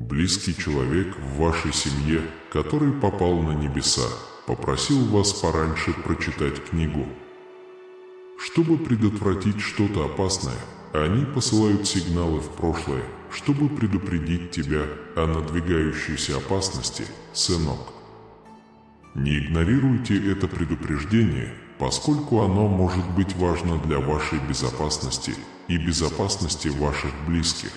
Близкий человек в вашей семье, который попал на небеса, попросил вас пораньше прочитать книгу. Чтобы предотвратить что-то опасное, они посылают сигналы в прошлое, чтобы предупредить тебя о надвигающейся опасности, сынок. Не игнорируйте это предупреждение, поскольку оно может быть важно для вашей безопасности и безопасности ваших близких.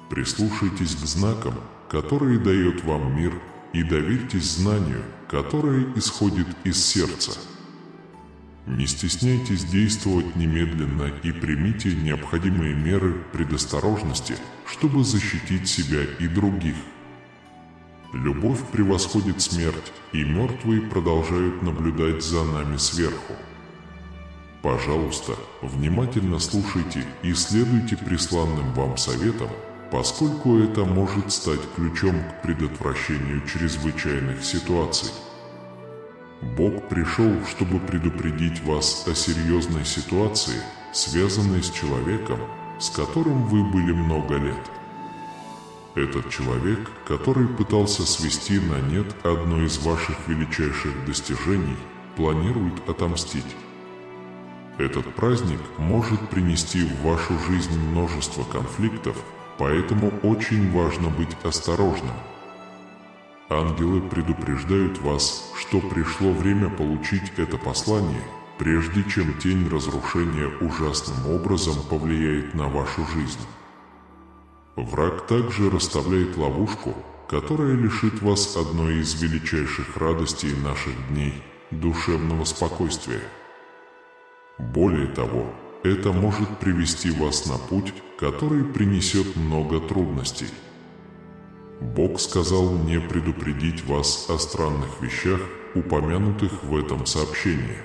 Прислушайтесь к знакам, которые дает вам мир, и доверьтесь знанию, которое исходит из сердца. Не стесняйтесь действовать немедленно и примите необходимые меры предосторожности, чтобы защитить себя и других. Любовь превосходит смерть, и мертвые продолжают наблюдать за нами сверху. Пожалуйста, внимательно слушайте и следуйте присланным вам советам, поскольку это может стать ключом к предотвращению чрезвычайных ситуаций. Бог пришел, чтобы предупредить вас о серьезной ситуации, связанной с человеком, с которым вы были много лет. Этот человек, который пытался свести на нет одно из ваших величайших достижений, планирует отомстить. Этот праздник может принести в вашу жизнь множество конфликтов, поэтому очень важно быть осторожным. Ангелы предупреждают вас, что пришло время получить это послание, прежде чем тень разрушения ужасным образом повлияет на вашу жизнь. Враг также расставляет ловушку, которая лишит вас одной из величайших радостей наших дней – душевного спокойствия. Более того, это может привести вас на путь, который принесет много трудностей. Бог сказал мне предупредить вас о странных вещах, упомянутых в этом сообщении.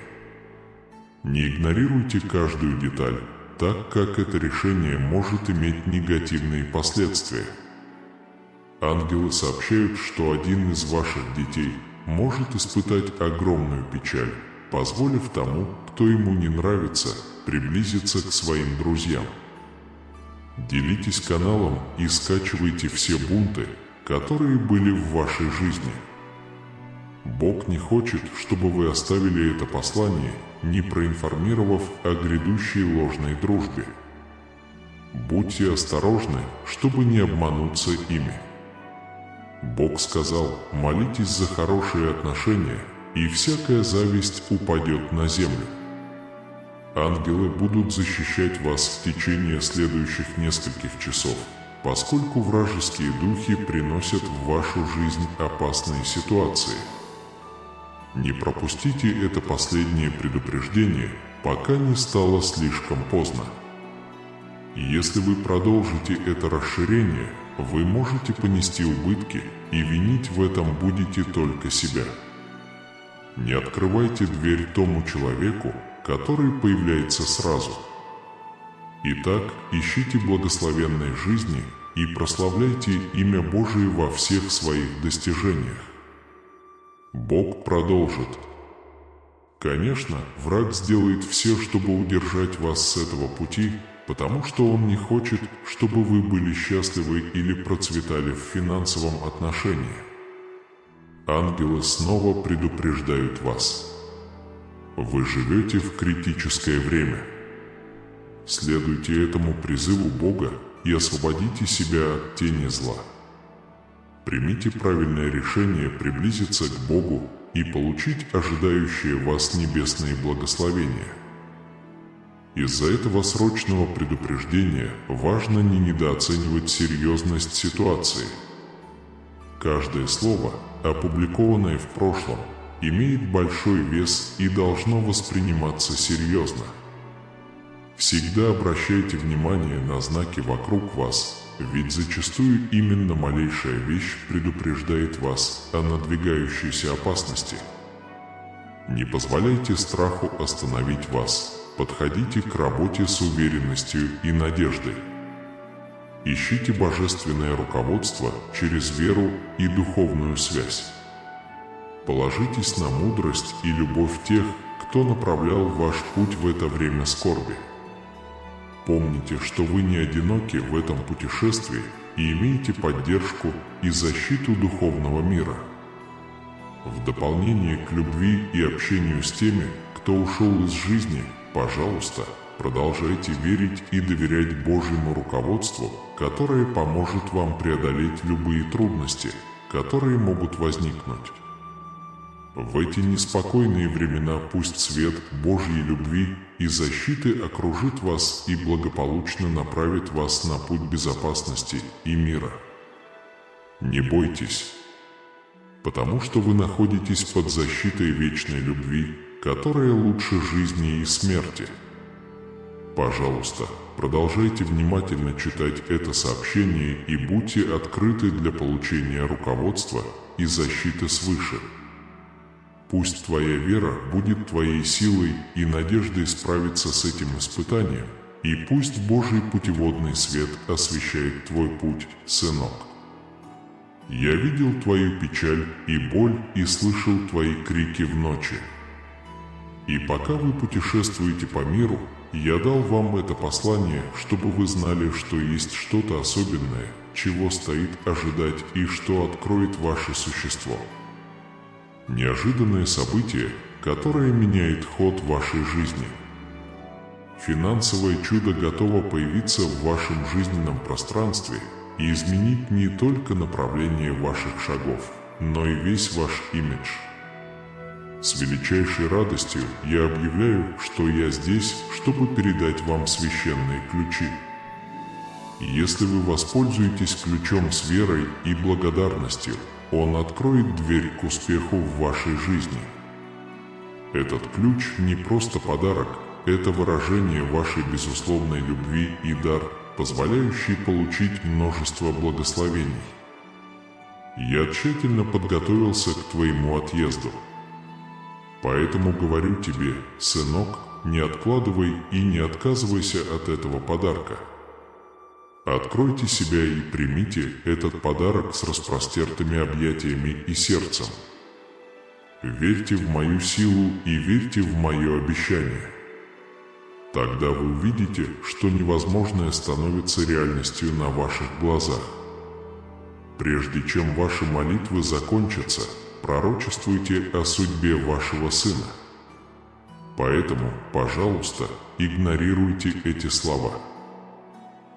Не игнорируйте каждую деталь, так как это решение может иметь негативные последствия. Ангелы сообщают, что один из ваших детей может испытать огромную печаль, позволив тому, кто ему не нравится, приблизиться к своим друзьям. Делитесь каналом и скачивайте все бунты, которые были в вашей жизни. Бог не хочет, чтобы вы оставили это послание, не проинформировав о грядущей ложной дружбе. Будьте осторожны, чтобы не обмануться ими. Бог сказал: молитесь за хорошие отношения, и всякая зависть упадет на землю. Ангелы будут защищать вас в течение следующих нескольких часов, поскольку вражеские духи приносят в вашу жизнь опасные ситуации. Не пропустите это последнее предупреждение, пока не стало слишком поздно. Если вы продолжите это расширение, вы можете понести убытки, и винить в этом будете только себя. Не открывайте дверь тому человеку, который появляется сразу. Итак, ищите благословенной жизни и прославляйте имя Божие во всех своих достижениях. Бог продолжит. Конечно, враг сделает все, чтобы удержать вас с этого пути, потому что он не хочет, чтобы вы были счастливы или процветали в финансовом отношении. Ангелы снова предупреждают вас. Вы живете в критическое время. Следуйте этому призыву Бога и освободите себя от тени зла. Примите правильное решение приблизиться к Богу и получить ожидающие вас небесные благословения. Из-за этого срочного предупреждения важно не недооценивать серьезность ситуации. Каждое слово, опубликованное в прошлом, имеет большой вес и должно восприниматься серьезно. Всегда обращайте внимание на знаки вокруг вас, ведь зачастую именно малейшая вещь предупреждает вас о надвигающейся опасности. Не позволяйте страху остановить вас, подходите к работе с уверенностью и надеждой. Ищите божественное руководство через веру и духовную связь. Положитесь на мудрость и любовь тех, кто направлял ваш путь в это время скорби. Помните, что вы не одиноки в этом путешествии, и имеете поддержку и защиту духовного мира. В дополнение к любви и общению с теми, кто ушел из жизни, пожалуйста, продолжайте верить и доверять Божьему руководству, которое поможет вам преодолеть любые трудности, которые могут возникнуть. В эти неспокойные времена пусть свет Божьей любви и защиты окружит вас и благополучно направит вас на путь безопасности и мира. Не бойтесь, потому что вы находитесь под защитой вечной любви, которая лучше жизни и смерти. Пожалуйста, продолжайте внимательно читать это сообщение и будьте открыты для получения руководства и защиты свыше. Пусть твоя вера будет твоей силой и надеждой справиться с этим испытанием, и пусть Божий путеводный свет освещает твой путь, сынок. Я видел твою печаль и боль и слышал твои крики в ночи. И пока вы путешествуете по миру, я дал вам это послание, чтобы вы знали, что есть что-то особенное, чего стоит ожидать и что откроет ваше существо. Неожиданное событие, которое меняет ход вашей жизни. Финансовое чудо готово появиться в вашем жизненном пространстве и изменить не только направление ваших шагов, но и весь ваш имидж. С величайшей радостью я объявляю, что я здесь, чтобы передать вам священные ключи. Если вы воспользуетесь ключом с верой и благодарностью, он откроет дверь к успеху в вашей жизни. Этот ключ не просто подарок, это выражение вашей безусловной любви и дар, позволяющий получить множество благословений. Я тщательно подготовился к твоему отъезду. Поэтому говорю тебе, сынок, не откладывай и не отказывайся от этого подарка. Откройте себя и примите этот подарок с распростертыми объятиями и сердцем. Верьте в мою силу и верьте в мое обещание. Тогда вы увидите, что невозможное становится реальностью на ваших глазах. Прежде чем ваши молитвы закончатся, пророчествуйте о судьбе вашего сына. Поэтому, пожалуйста, игнорируйте эти слова.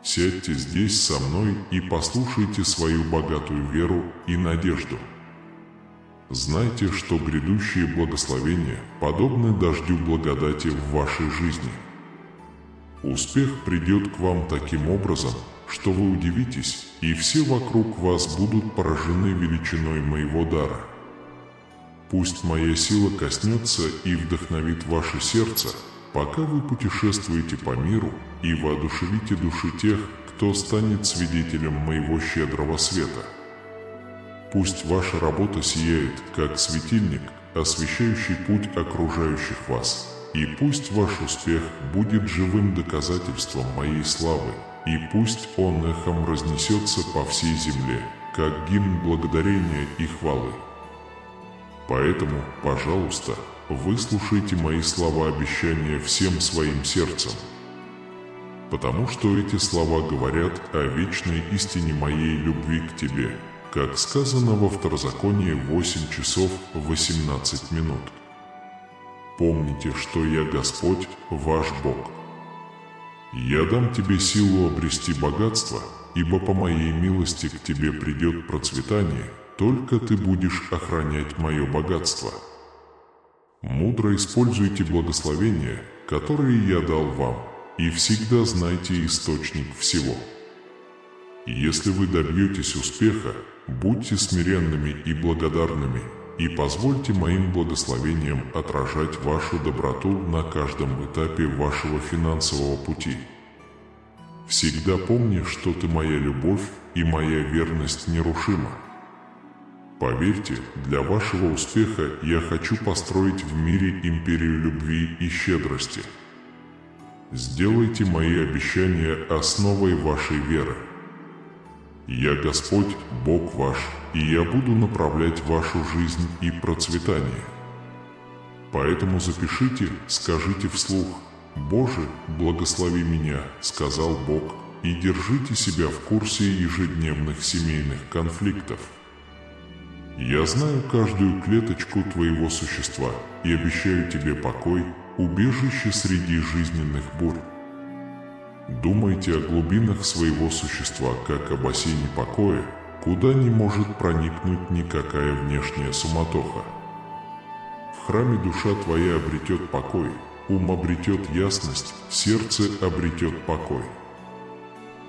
Сядьте здесь со мной и послушайте свою богатую веру и надежду. Знайте, что грядущие благословения подобны дождю благодати в вашей жизни. Успех придет к вам таким образом, что вы удивитесь, и все вокруг вас будут поражены величиной моего дара. Пусть моя сила коснется и вдохновит ваше сердце, пока вы путешествуете по миру и воодушевите души тех, кто станет свидетелем моего щедрого света. Пусть ваша работа сияет, как светильник, освещающий путь окружающих вас, и пусть ваш успех будет живым доказательством моей славы, и пусть он эхом разнесется по всей земле, как гимн благодарения и хвалы. Поэтому, пожалуйста, выслушайте мои слова обещания всем своим сердцем. Потому что эти слова говорят о вечной истине моей любви к тебе, как сказано во Второзаконии 8 часов 18 минут. Помните, что я Господь, ваш Бог. Я дам тебе силу обрести богатство, ибо по моей милости к тебе придет процветание, только ты будешь охранять мое богатство. Мудро используйте благословения, которые я дал вам, и всегда знайте источник всего. Если вы добьетесь успеха, будьте смиренными и благодарными, и позвольте моим благословениям отражать вашу доброту на каждом этапе вашего финансового пути. Всегда помни, что ты моя любовь и моя верность нерушима. Поверьте, для вашего успеха я хочу построить в мире империю любви и щедрости. Сделайте мои обещания основой вашей веры. Я Господь, Бог ваш, и я буду направлять вашу жизнь и процветание. Поэтому запишите, скажите вслух: «Боже, благослови меня», — сказал Бог, и держите себя в курсе ежедневных семейных конфликтов. Я знаю каждую клеточку твоего существа и обещаю тебе покой, убежище среди жизненных бурь. Думайте о глубинах своего существа, как о бассейне покоя, куда не может проникнуть никакая внешняя суматоха. В храме душа твоя обретет покой, ум обретет ясность, сердце обретет покой.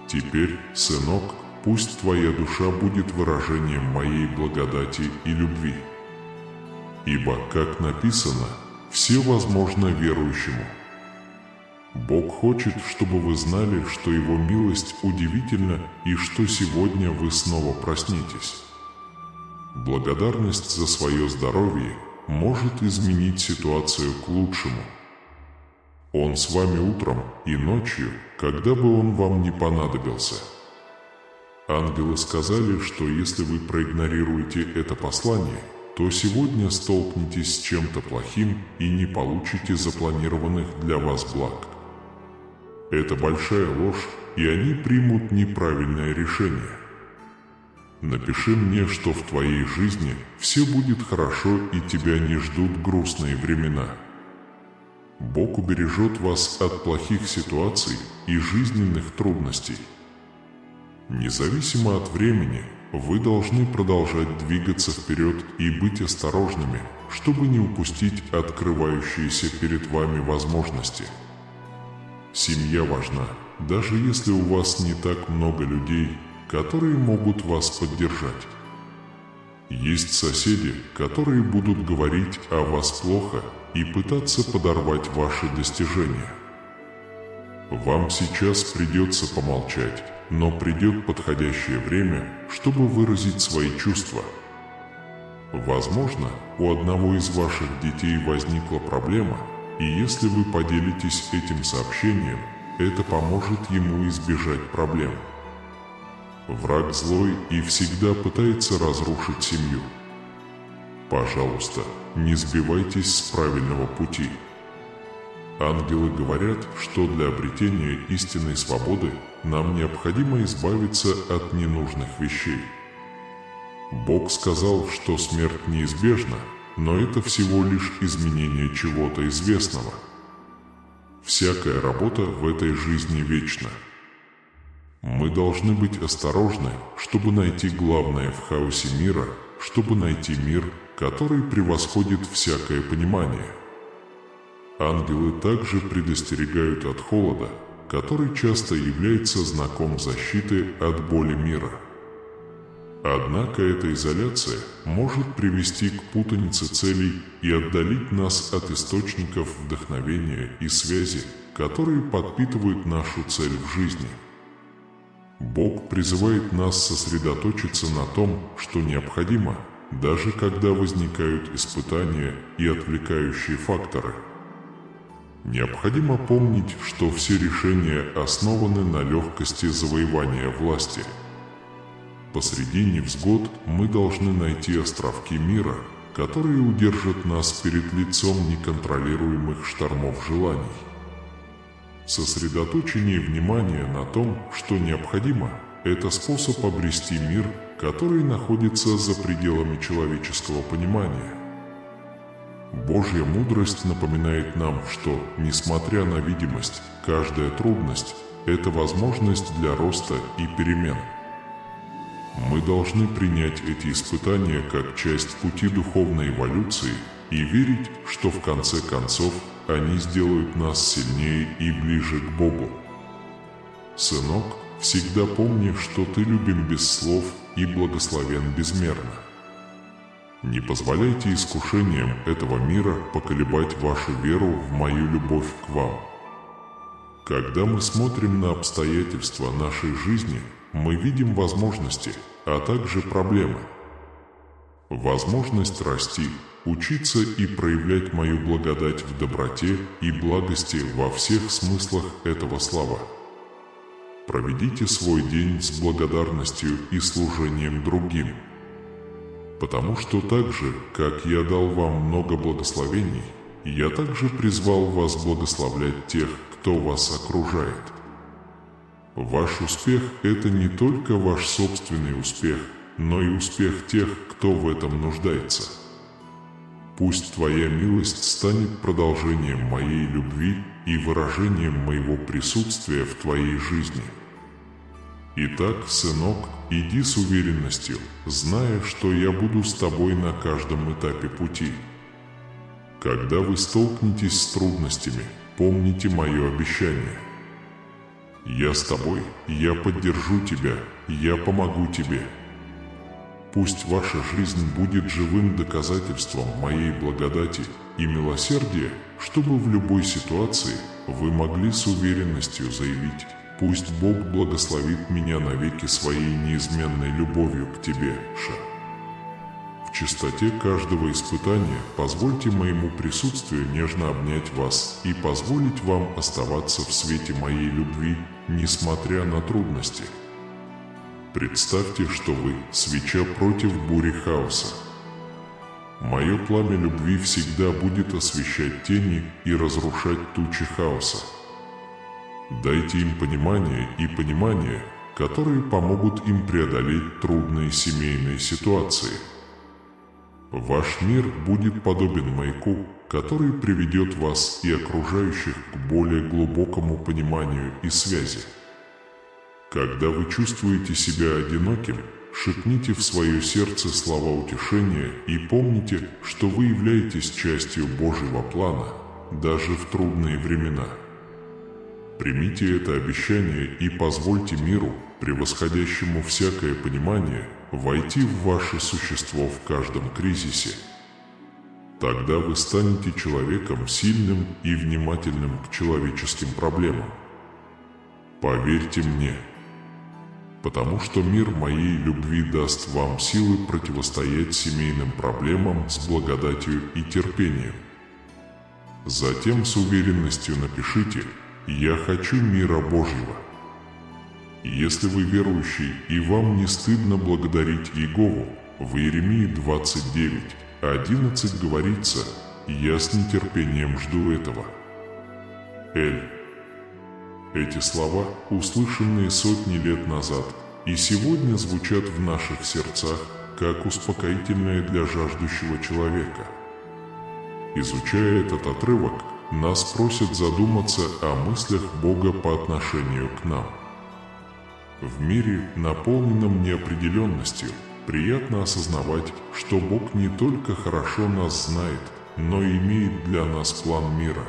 Теперь, сынок, пусть твоя душа будет выражением моей благодати и любви. Ибо, как написано, все возможно верующему. Бог хочет, чтобы вы знали, что Его милость удивительна и что сегодня вы снова проснетесь. Благодарность за свое здоровье может изменить ситуацию к лучшему. Он с вами утром и ночью, когда бы Он вам не понадобился. Ангелы сказали, что если вы проигнорируете это послание, то сегодня столкнетесь с чем-то плохим и не получите запланированных для вас благ. Это большая ложь, и они примут неправильное решение. Напиши мне, что в твоей жизни все будет хорошо и тебя не ждут грустные времена. Бог убережет вас от плохих ситуаций и жизненных трудностей. Независимо от времени, вы должны продолжать двигаться вперед и быть осторожными, чтобы не упустить открывающиеся перед вами возможности. Семья важна, даже если у вас не так много людей, которые могут вас поддержать. Есть соседи, которые будут говорить о вас плохо и пытаться подорвать ваши достижения. Вам сейчас придется помолчать, но придет подходящее время, чтобы выразить свои чувства. Возможно, у одного из ваших детей возникла проблема, и если вы поделитесь этим сообщением, это поможет ему избежать проблем. Враг злой и всегда пытается разрушить семью. Пожалуйста, не сбивайтесь с правильного пути. Ангелы говорят, что для обретения истинной свободы нам необходимо избавиться от ненужных вещей. Бог сказал, что смерть неизбежна, но это всего лишь изменение чего-то известного. Всякая работа в этой жизни вечна. Мы должны быть осторожны, чтобы найти главное в хаосе мира, чтобы найти мир, который превосходит всякое понимание. Ангелы также предостерегают от холода, который часто является знаком защиты от боли мира. Однако эта изоляция может привести к путанице целей и отдалить нас от источников вдохновения и связи, которые подпитывают нашу цель в жизни. Бог призывает нас сосредоточиться на том, что необходимо, даже когда возникают испытания и отвлекающие факторы. Необходимо помнить, что все решения основаны на легкости завоевания власти. Посреди невзгод мы должны найти островки мира, которые удержат нас перед лицом неконтролируемых штормов желаний. Сосредоточение внимания на том, что необходимо, это способ обрести мир, который находится за пределами человеческого понимания. Божья мудрость напоминает нам, что, несмотря на видимость, каждая трудность – это возможность для роста и перемен. Мы должны принять эти испытания как часть пути духовной эволюции и верить, что в конце концов они сделают нас сильнее и ближе к Богу. Сынок, всегда помни, что ты любим без слов и благословен безмерно. Не позволяйте искушениям этого мира поколебать вашу веру в мою любовь к вам. Когда мы смотрим на обстоятельства нашей жизни, мы видим возможности, а также проблемы. Возможность расти, учиться и проявлять мою благодать в доброте и благости во всех смыслах этого слова. Проведите свой день с благодарностью и служением другим. Потому что так же, как я дал вам много благословений, я также призвал вас благословлять тех, кто вас окружает. Ваш успех – это не только ваш собственный успех, но и успех тех, кто в этом нуждается. Пусть Твоя милость станет продолжением моей любви и выражением моего присутствия в Твоей жизни. Итак, сынок, иди с уверенностью, зная, что я буду с тобой на каждом этапе пути. Когда вы столкнетесь с трудностями, помните мое обещание. Я с тобой, я поддержу тебя, я помогу тебе. Пусть ваша жизнь будет живым доказательством моей благодати и милосердия, чтобы в любой ситуации вы могли с уверенностью заявить: «Пусть Бог благословит меня навеки своей неизменной любовью к тебе, Ша». В чистоте каждого испытания позвольте моему присутствию нежно обнять вас и позволить вам оставаться в свете моей любви, несмотря на трудности. Представьте, что вы – свеча против бури хаоса. Мое пламя любви всегда будет освещать тени и разрушать тучи хаоса. Дайте им понимание, которые помогут им преодолеть трудные семейные ситуации. Ваш мир будет подобен маяку, который приведет вас и окружающих к более глубокому пониманию и связи. Когда вы чувствуете себя одиноким, шепните в свое сердце слова утешения и помните, что вы являетесь частью Божьего плана, даже в трудные времена. Примите это обещание и позвольте миру, превосходящему всякое понимание, войти в ваше существо в каждом кризисе. Тогда вы станете человеком сильным и внимательным к человеческим проблемам. Поверьте мне, потому что мир моей любви даст вам силы противостоять семейным проблемам с благодатью и терпением. Затем с уверенностью напишите: «Я хочу мира Божьего». Если вы верующий и вам не стыдно благодарить Иегову, в Иеремии 29:11 говорится: «Я с нетерпением жду этого». Эти слова, услышанные сотни лет назад, и сегодня звучат в наших сердцах, как успокоительное для жаждущего человека. Изучая этот отрывок, нас просят задуматься о мыслях Бога по отношению к нам. В мире, наполненном неопределенностью, приятно осознавать, что Бог не только хорошо нас знает, но и имеет для нас план мира.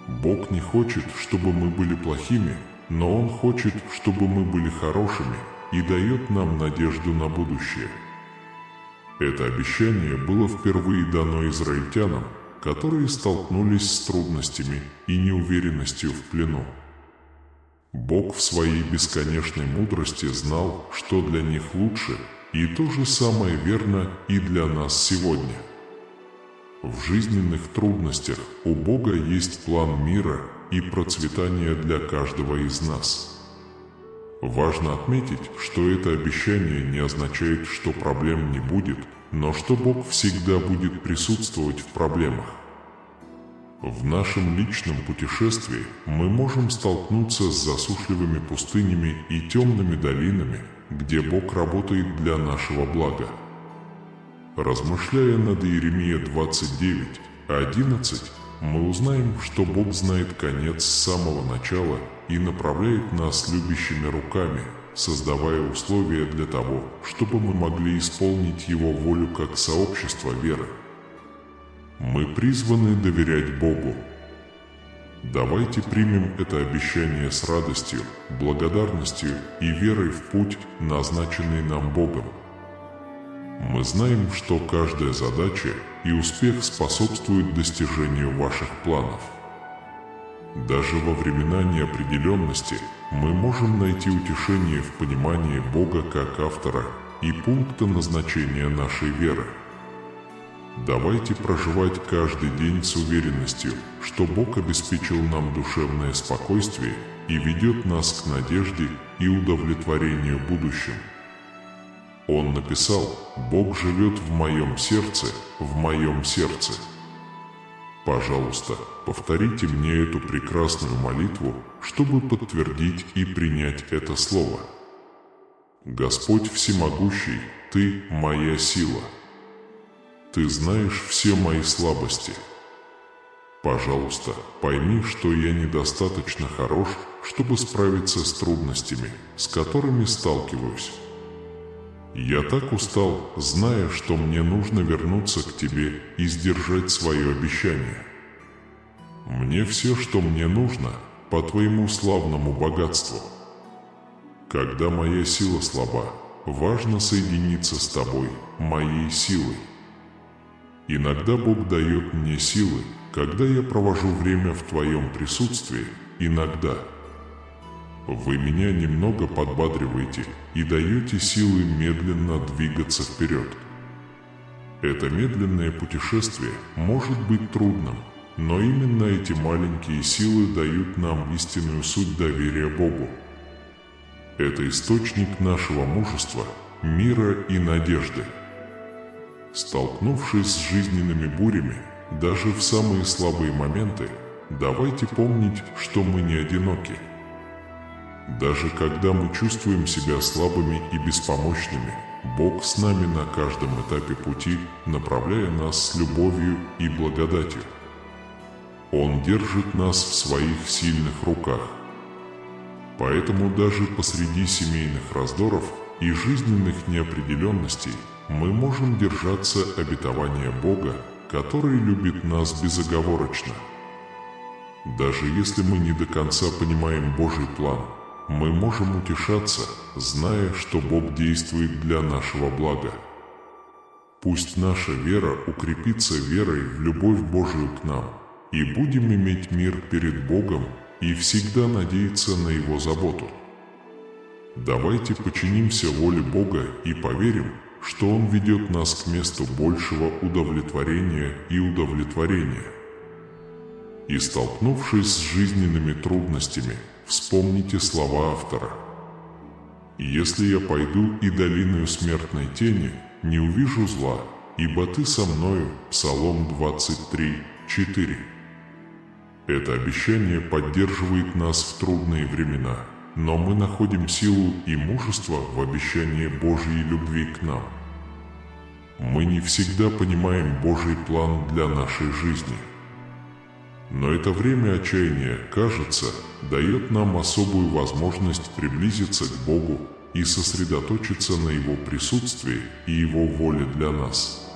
Бог не хочет, чтобы мы были плохими, но Он хочет, чтобы мы были хорошими, и дает нам надежду на будущее. Это обещание было впервые дано израильтянам, которые столкнулись с трудностями и неуверенностью в плену. Бог в своей бесконечной мудрости знал, что для них лучше, и то же самое верно и для нас сегодня. В жизненных трудностях у Бога есть план мира и процветания для каждого из нас. Важно отметить, что это обещание не означает, что проблем не будет, но что Бог всегда будет присутствовать в проблемах. В нашем личном путешествии мы можем столкнуться с засушливыми пустынями и темными долинами, где Бог работает для нашего блага. Размышляя над Иеремия 29:11, мы узнаем, что Бог знает конец с самого начала и направляет нас любящими руками, создавая условия для того, чтобы мы могли исполнить Его волю как сообщество веры. Мы призваны доверять Богу. Давайте примем это обещание с радостью, благодарностью и верой в путь, назначенный нам Богом. Мы знаем, что каждая задача и успех способствуют достижению ваших планов. Даже во времена неопределенности мы можем найти утешение в понимании Бога как автора и пункта назначения нашей веры. Давайте проживать каждый день с уверенностью, что Бог обеспечил нам душевное спокойствие и ведет нас к надежде и удовлетворению будущим. Он написал: «Бог живет в моем сердце, в моем сердце». Пожалуйста, повторите мне эту прекрасную молитву, чтобы подтвердить и принять это слово. Господь всемогущий, Ты моя сила. Ты знаешь все мои слабости. Пожалуйста, пойми, что я недостаточно хорош, чтобы справиться с трудностями, с которыми сталкиваюсь. Я так устал, зная, что мне нужно вернуться к Тебе и сдержать свое обещание. Мне все, что мне нужно, по Твоему славному богатству. Когда моя сила слаба, важно соединиться с Тобой, моей силой. Иногда Бог дает мне силы, когда я провожу время в Твоем присутствии, иногда. Вы меня немного подбадриваете и даете силы медленно двигаться вперед. Это медленное путешествие может быть трудным, но именно эти маленькие силы дают нам истинную суть доверия Богу. Это источник нашего мужества, мира и надежды. Столкнувшись с жизненными бурями, даже в самые слабые моменты, давайте помнить, что мы не одиноки. Даже когда мы чувствуем себя слабыми и беспомощными, Бог с нами на каждом этапе пути, направляя нас с любовью и благодатью. Он держит нас в своих сильных руках. Поэтому даже посреди семейных раздоров и жизненных неопределенностей мы можем держаться обетования Бога, который любит нас безоговорочно. Даже если мы не до конца понимаем Божий план, мы можем утешаться, зная, что Бог действует для нашего блага. Пусть наша вера укрепится верой в любовь Божию к нам, и будем иметь мир перед Богом и всегда надеяться на Его заботу. Давайте подчинимся воле Бога и поверим, что Он ведет нас к месту большего удовлетворения и удовлетворения. И столкнувшись с жизненными трудностями, вспомните слова автора. «Если я пойду и долиною смертной тени, не увижу зла, ибо Ты со мною». Псалом 23:4. Это обещание поддерживает нас в трудные времена, но мы находим силу и мужество в обещании Божьей любви к нам. Мы не всегда понимаем Божий план для нашей жизни. Но это время отчаяния, кажется, дает нам особую возможность приблизиться к Богу и сосредоточиться на Его присутствии и Его воле для нас.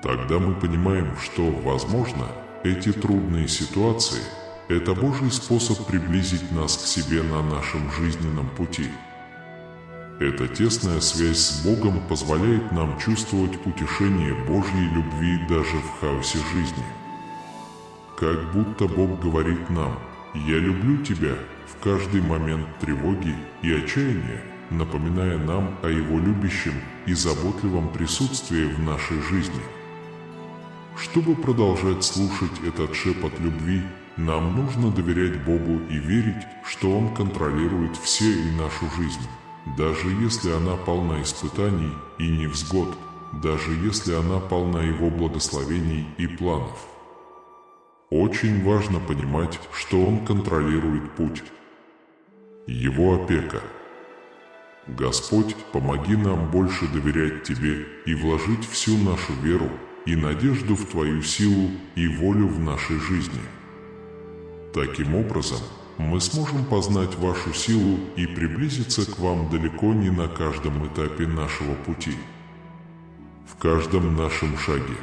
Тогда мы понимаем, что, возможно, эти трудные ситуации – это Божий способ приблизить нас к себе на нашем жизненном пути. Эта тесная связь с Богом позволяет нам чувствовать утешение Божьей любви даже в хаосе жизни. Как будто Бог говорит нам: «Я люблю тебя» в каждый момент тревоги и отчаяния, напоминая нам о Его любящем и заботливом присутствии в нашей жизни. Чтобы продолжать слушать этот шепот любви, нам нужно доверять Богу и верить, что Он контролирует все и нашу жизнь, даже если она полна испытаний и невзгод, даже если она полна Его благословений и планов. Очень важно понимать, что Он контролирует путь. Его опека. Господь, помоги нам больше доверять Тебе и вложить всю нашу веру и надежду в Твою силу и волю в нашей жизни. Таким образом, мы сможем познать Вашу силу и приблизиться к Вам далеко не на каждом этапе нашего пути, в каждом нашем шаге.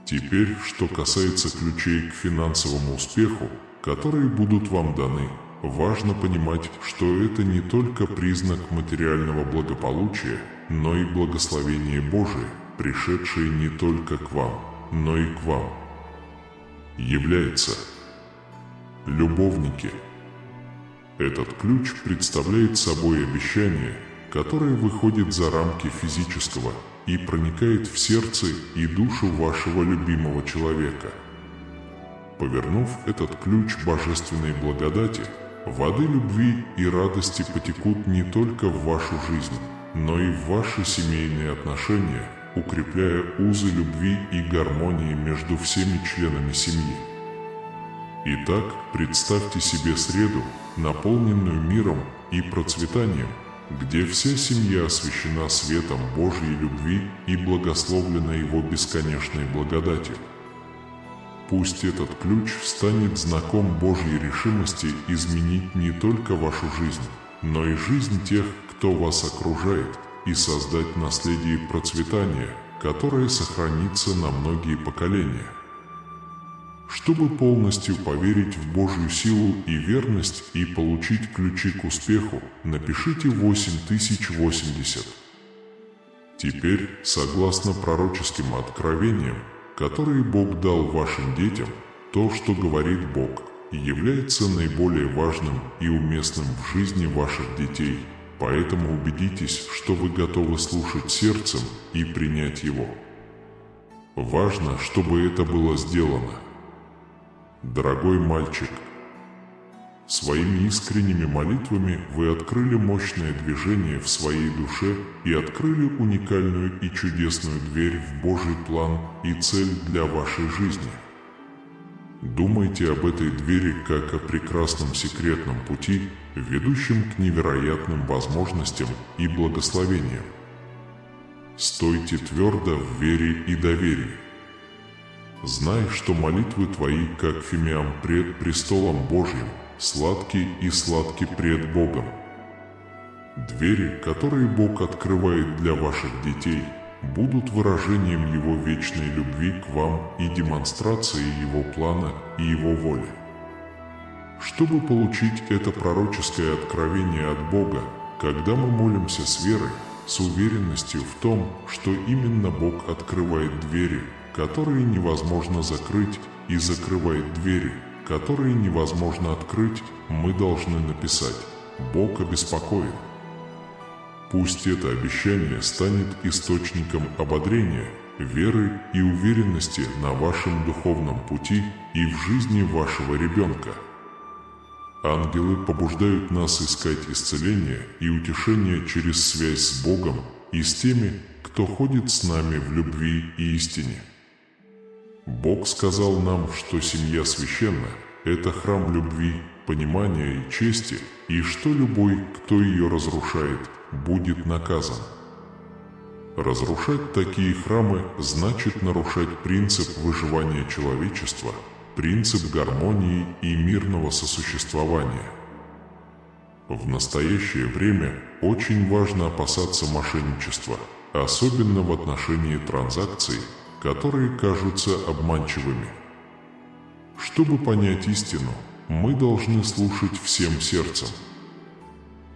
Теперь, что касается ключей к финансовому успеху, которые будут вам даны, важно понимать, что это не только признак материального благополучия, но и благословение Божие, пришедшее не только к вам, но и к вам. Является любовники. Этот ключ представляет собой обещание, которое выходит за рамки физического и проникает в сердце и душу вашего любимого человека. Повернув этот ключ божественной благодати, воды любви и радости потекут не только в вашу жизнь, но и в ваши семейные отношения, укрепляя узы любви и гармонии между всеми членами семьи. Итак, представьте себе среду, наполненную миром и процветанием, где вся семья освящена светом Божьей любви и благословлена Его бесконечной благодатью. Пусть этот ключ станет знаком Божьей решимости изменить не только вашу жизнь, но и жизнь тех, кто вас окружает, и создать наследие процветания, которое сохранится на многие поколения. Чтобы полностью поверить в Божью силу и верность и получить ключи к успеху, напишите 8080. Теперь, согласно пророческим откровениям, которые Бог дал вашим детям, то, что говорит Бог, является наиболее важным и уместным в жизни ваших детей, поэтому убедитесь, что вы готовы слушать сердцем и принять его. Важно, чтобы это было сделано. Дорогой мальчик, своими искренними молитвами вы открыли мощное движение в своей душе и открыли уникальную и чудесную дверь в Божий план и цель для вашей жизни. Думайте об этой двери как о прекрасном секретном пути, ведущем к невероятным возможностям и благословениям. Стойте твердо в вере и доверии. Знай, что молитвы твои, как фимиам пред престолом Божьим, сладки и сладки пред Богом. Двери, которые Бог открывает для ваших детей, будут выражением Его вечной любви к вам и демонстрацией Его плана и Его воли. Чтобы получить это пророческое откровение от Бога, когда мы молимся с верой, с уверенностью в том, что именно Бог открывает двери, которые невозможно закрыть, и закрывает двери, которые невозможно открыть, мы должны написать: «Бог обеспокоен». Пусть это обещание станет источником ободрения, веры и уверенности на вашем духовном пути и в жизни вашего ребенка. Ангелы побуждают нас искать исцеление и утешение через связь с Богом и с теми, кто ходит с нами в любви и истине. Бог сказал нам, что семья священна – это храм любви, понимания и чести, и что любой, кто ее разрушает, будет наказан. Разрушать такие храмы значит нарушать принцип выживания человечества, принцип гармонии и мирного сосуществования. В настоящее время очень важно опасаться мошенничества, особенно в отношении транзакций, которые кажутся обманчивыми. Чтобы понять истину, мы должны слушать всем сердцем.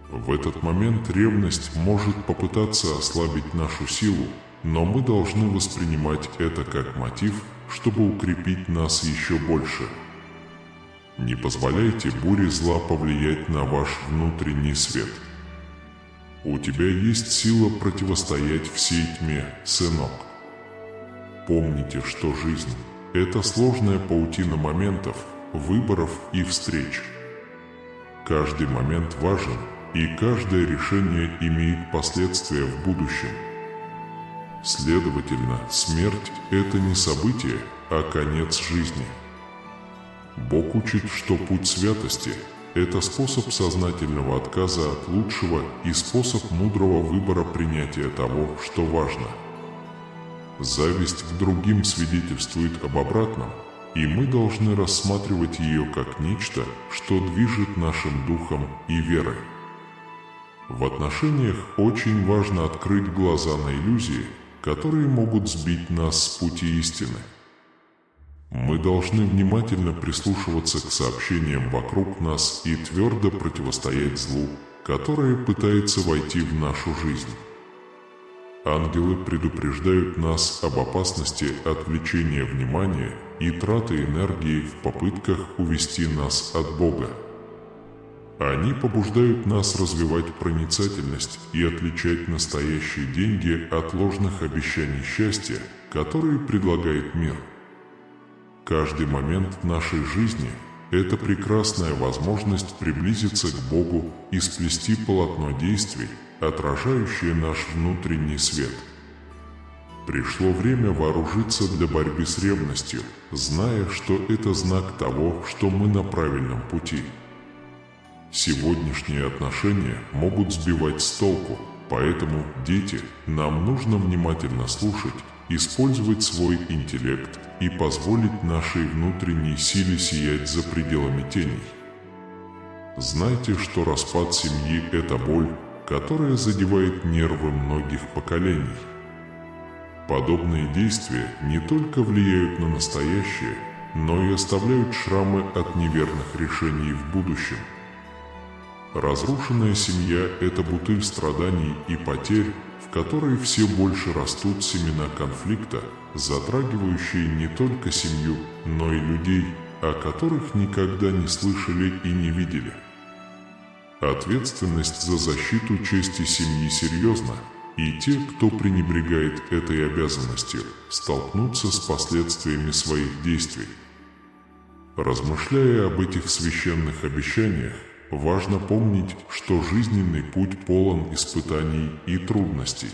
В этот момент ревность может попытаться ослабить нашу силу, но мы должны воспринимать это как мотив, чтобы укрепить нас еще больше. Не позволяйте буре зла повлиять на ваш внутренний свет. У тебя есть сила противостоять всей тьме, сынок. Помните, что жизнь – это сложная паутина моментов, выборов и встреч. Каждый момент важен, и каждое решение имеет последствия в будущем. Следовательно, смерть – это не событие, а конец жизни. Бог учит, что путь святости – это способ сознательного отказа от лучшего и способ мудрого выбора принятия того, что важно. Зависть к другим свидетельствует об обратном, и мы должны рассматривать ее как нечто, что движет нашим духом и верой. В отношениях очень важно открыть глаза на иллюзии, которые могут сбить нас с пути истины. Мы должны внимательно прислушиваться к сообщениям вокруг нас и твердо противостоять злу, которое пытается войти в нашу жизнь. Ангелы предупреждают нас об опасности отвлечения внимания и траты энергии в попытках увести нас от Бога. Они побуждают нас развивать проницательность и отличать настоящие деньги от ложных обещаний счастья, которые предлагает мир. Каждый момент нашей жизни – это прекрасная возможность приблизиться к Богу и сплести полотно действий, отражающее наш внутренний свет. Пришло время вооружиться для борьбы с ревностью, зная, что это знак того, что мы на правильном пути. Сегодняшние отношения могут сбивать с толку, поэтому, дети, нам нужно внимательно слушать, использовать свой интеллект и позволить нашей внутренней силе сиять за пределами теней. Знайте, что распад семьи – это боль, которая задевает нервы многих поколений. Подобные действия не только влияют на настоящее, но и оставляют шрамы от неверных решений в будущем. Разрушенная семья – это бутыль страданий и потерь, в которой все больше растут семена конфликта, затрагивающие не только семью, но и людей, о которых никогда не слышали и не видели. Ответственность за защиту чести семьи серьезна, и те, кто пренебрегает этой обязанностью, столкнутся с последствиями своих действий. Размышляя об этих священных обещаниях, важно помнить, что жизненный путь полон испытаний и трудностей.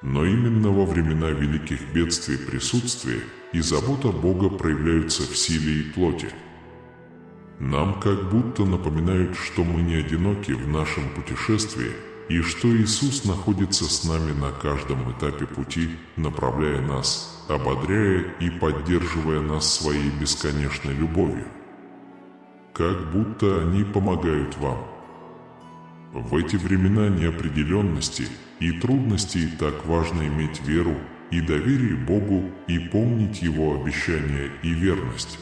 Но именно во времена великих бедствий присутствие и забота Бога проявляются в силе и плоти. Нам как будто напоминают, что мы не одиноки в нашем путешествии, и что Иисус находится с нами на каждом этапе пути, направляя нас, ободряя и поддерживая нас своей бесконечной любовью. Как будто они помогают вам. В эти времена неопределенности и трудностей так важно иметь веру и доверие Богу и помнить Его обещания и верность.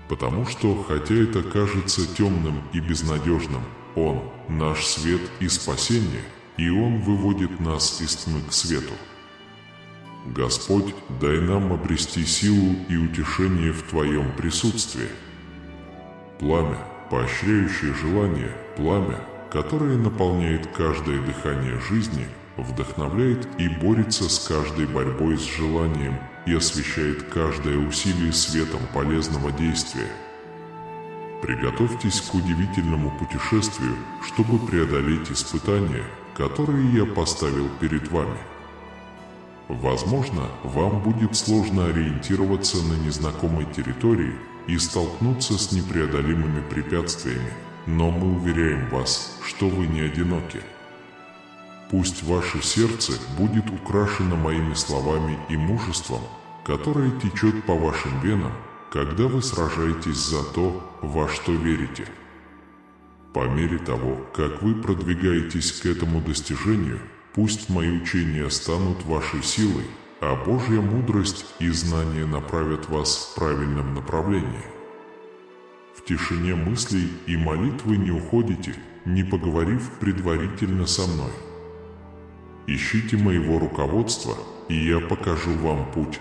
Потому что, хотя это кажется темным и безнадежным, Он – наш свет и спасение, и Он выводит нас из тьмы к свету. Господь, дай нам обрести силу и утешение в Твоем присутствии. Пламя, поощряющее желание, пламя, которое наполняет каждое дыхание жизни, вдохновляет и борется с каждой борьбой с желанием и освещает каждое усилие светом полезного действия. Приготовьтесь к удивительному путешествию, чтобы преодолеть испытания, которые я поставил перед вами. Возможно, вам будет сложно ориентироваться на незнакомой территории и столкнуться с непреодолимыми препятствиями, но мы уверяем вас, что вы не одиноки. Пусть ваше сердце будет украшено моими словами и мужеством, которое течет по вашим венам, когда вы сражаетесь за то, во что верите. По мере того, как вы продвигаетесь к этому достижению, пусть мои учения станут вашей силой, а Божья мудрость и знания направят вас в правильном направлении. В тишине мыслей и молитвы не уходите, не поговорив предварительно со мной. Ищите моего руководства, и я покажу вам путь.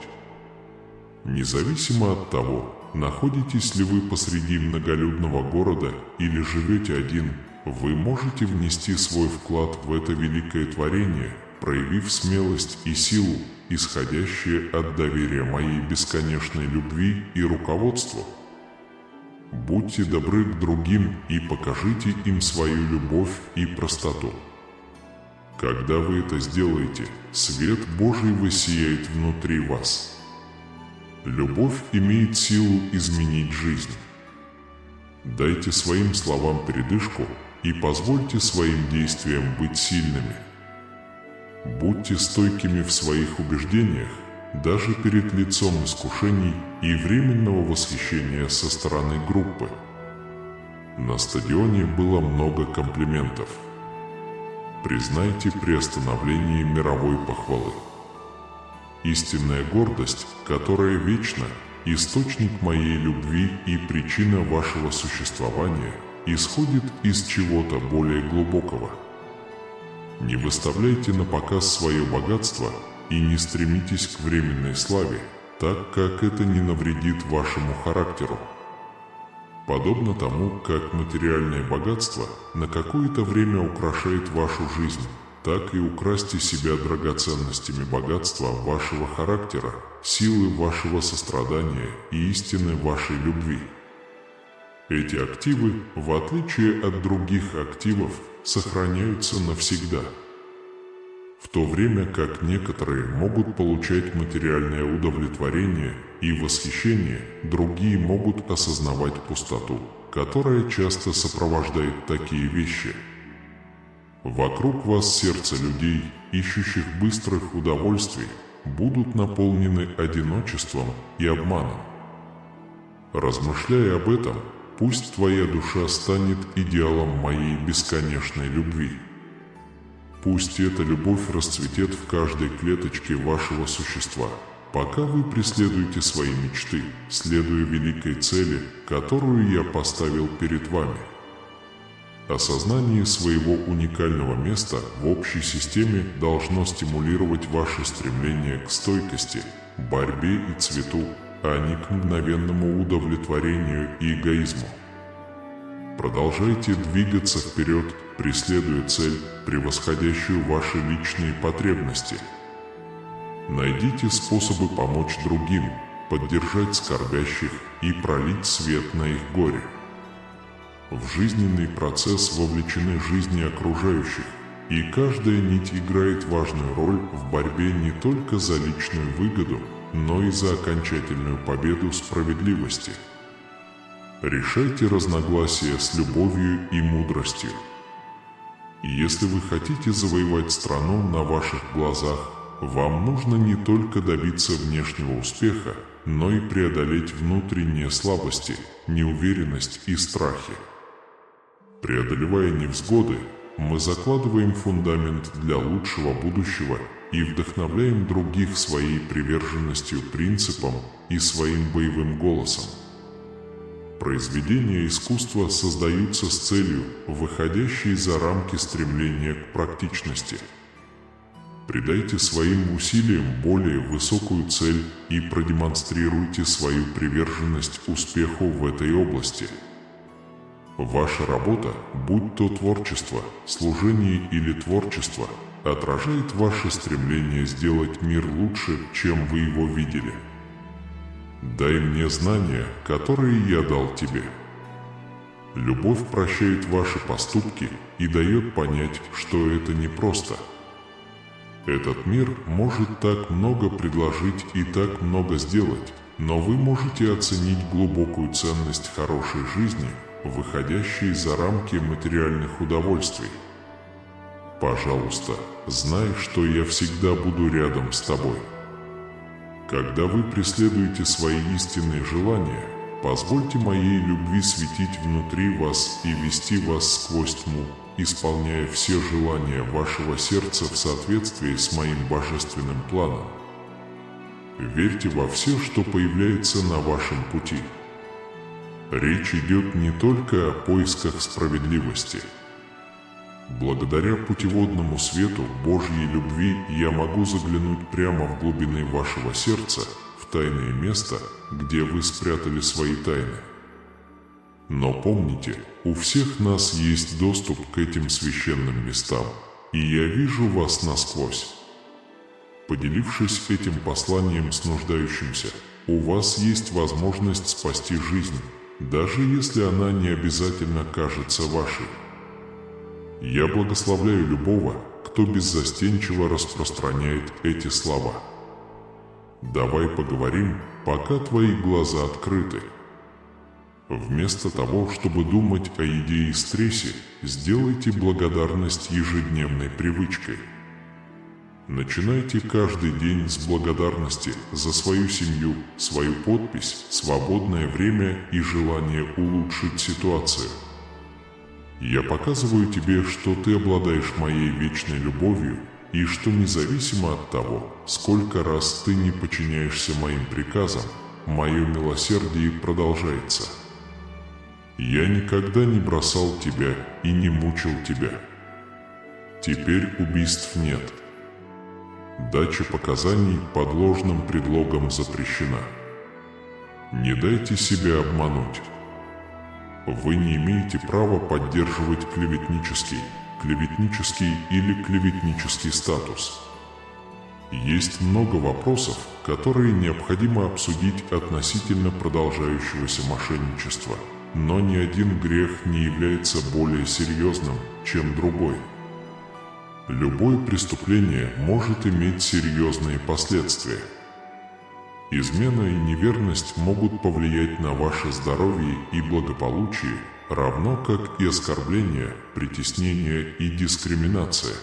Независимо от того, находитесь ли вы посреди многолюдного города или живете один, вы можете внести свой вклад в это великое творение, проявив смелость и силу, исходящие от доверия моей бесконечной любви и руководству. Будьте добры к другим и покажите им свою любовь и простоту. Когда вы это сделаете, свет Божий воссияет внутри вас. Любовь имеет силу изменить жизнь. Дайте своим словам передышку и позвольте своим действиям быть сильными. Будьте стойкими в своих убеждениях, даже перед лицом искушений и временного восхищения со стороны группы. На стадионе было много комплиментов. Признайте приостановление мировой похвалы. Истинная гордость, которая вечна, источник моей любви и причина вашего существования, исходит из чего-то более глубокого. Не выставляйте на показ свое богатство и не стремитесь к временной славе, так как это не навредит вашему характеру. Подобно тому, как материальное богатство на какое-то время украшает вашу жизнь, так и украсьте себя драгоценностями богатства вашего характера, силы вашего сострадания и истины вашей любви. Эти активы, в отличие от других активов, сохраняются навсегда. В то время как некоторые могут получать материальное удовлетворение и восхищение, другие могут осознавать пустоту, которая часто сопровождает такие вещи. Вокруг вас сердца людей, ищущих быстрых удовольствий, будут наполнены одиночеством и обманом. Размышляя об этом, пусть твоя душа станет идеалом моей бесконечной любви. Пусть эта любовь расцветет в каждой клеточке вашего существа, пока вы преследуете свои мечты, следуя великой цели, которую я поставил перед вами. Осознание своего уникального места в общей системе должно стимулировать ваше стремление к стойкости, борьбе и цвету, а не к мгновенному удовлетворению и эгоизму. Продолжайте двигаться вперед, преследуя цель, превосходящую ваши личные потребности. Найдите способы помочь другим, поддержать скорбящих и пролить свет на их горе. В жизненный процесс вовлечены жизни окружающих, и каждая нить играет важную роль в борьбе не только за личную выгоду, но и за окончательную победу справедливости. Решайте разногласия с любовью и мудростью. Если вы хотите завоевать страну на ваших глазах, вам нужно не только добиться внешнего успеха, но и преодолеть внутренние слабости, неуверенность и страхи. Преодолевая невзгоды, мы закладываем фундамент для лучшего будущего и вдохновляем других своей приверженностью принципам и своим боевым голосом. Произведения искусства создаются с целью, выходящей за рамки стремления к практичности. Придайте своим усилиям более высокую цель и продемонстрируйте свою приверженность успеху в этой области. Ваша работа, будь то творчество, служение или творчество, отражает ваше стремление сделать мир лучше, чем вы его видели. Дай мне знания, которые я дал тебе. Любовь прощает ваши поступки и дает понять, что это непросто. Этот мир может так много предложить и так много сделать, но вы можете оценить глубокую ценность хорошей жизни, выходящей за рамки материальных удовольствий. Пожалуйста, знай, что я всегда буду рядом с тобой. Когда вы преследуете свои истинные желания, позвольте моей любви светить внутри вас и вести вас сквозь тьму, исполняя все желания вашего сердца в соответствии с моим божественным планом. Верьте во все, что появляется на вашем пути. Речь идет не только о поисках справедливости. Благодаря путеводному свету Божьей любви я могу заглянуть прямо в глубины вашего сердца, в тайное место, где вы спрятали свои тайны. Но помните, у всех нас есть доступ к этим священным местам, и я вижу вас насквозь. Поделившись этим посланием с нуждающимся, у вас есть возможность спасти жизнь, даже если она не обязательно кажется вашей. Я благословляю любого, кто беззастенчиво распространяет эти слова. Давай поговорим, пока твои глаза открыты. Вместо того, чтобы думать о еде и стрессе, сделайте благодарность ежедневной привычкой. Начинайте каждый день с благодарности за свою семью, свою подпись, свободное время и желание улучшить ситуацию. Я показываю тебе, что ты обладаешь моей вечной любовью и что независимо от того, сколько раз ты не подчиняешься моим приказам, мое милосердие продолжается. Я никогда не бросал тебя и не мучил тебя. Теперь убийств нет. Дача показаний под ложным предлогом запрещена. Не дайте себя обмануть. Вы не имеете права поддерживать клеветнический или клеветнический статус. Есть много вопросов, которые необходимо обсудить относительно продолжающегося мошенничества, но ни один грех не является более серьезным, чем другой. Любое преступление может иметь серьезные последствия. Измена и неверность могут повлиять на ваше здоровье и благополучие, равно как и оскорбление, притеснение и дискриминация.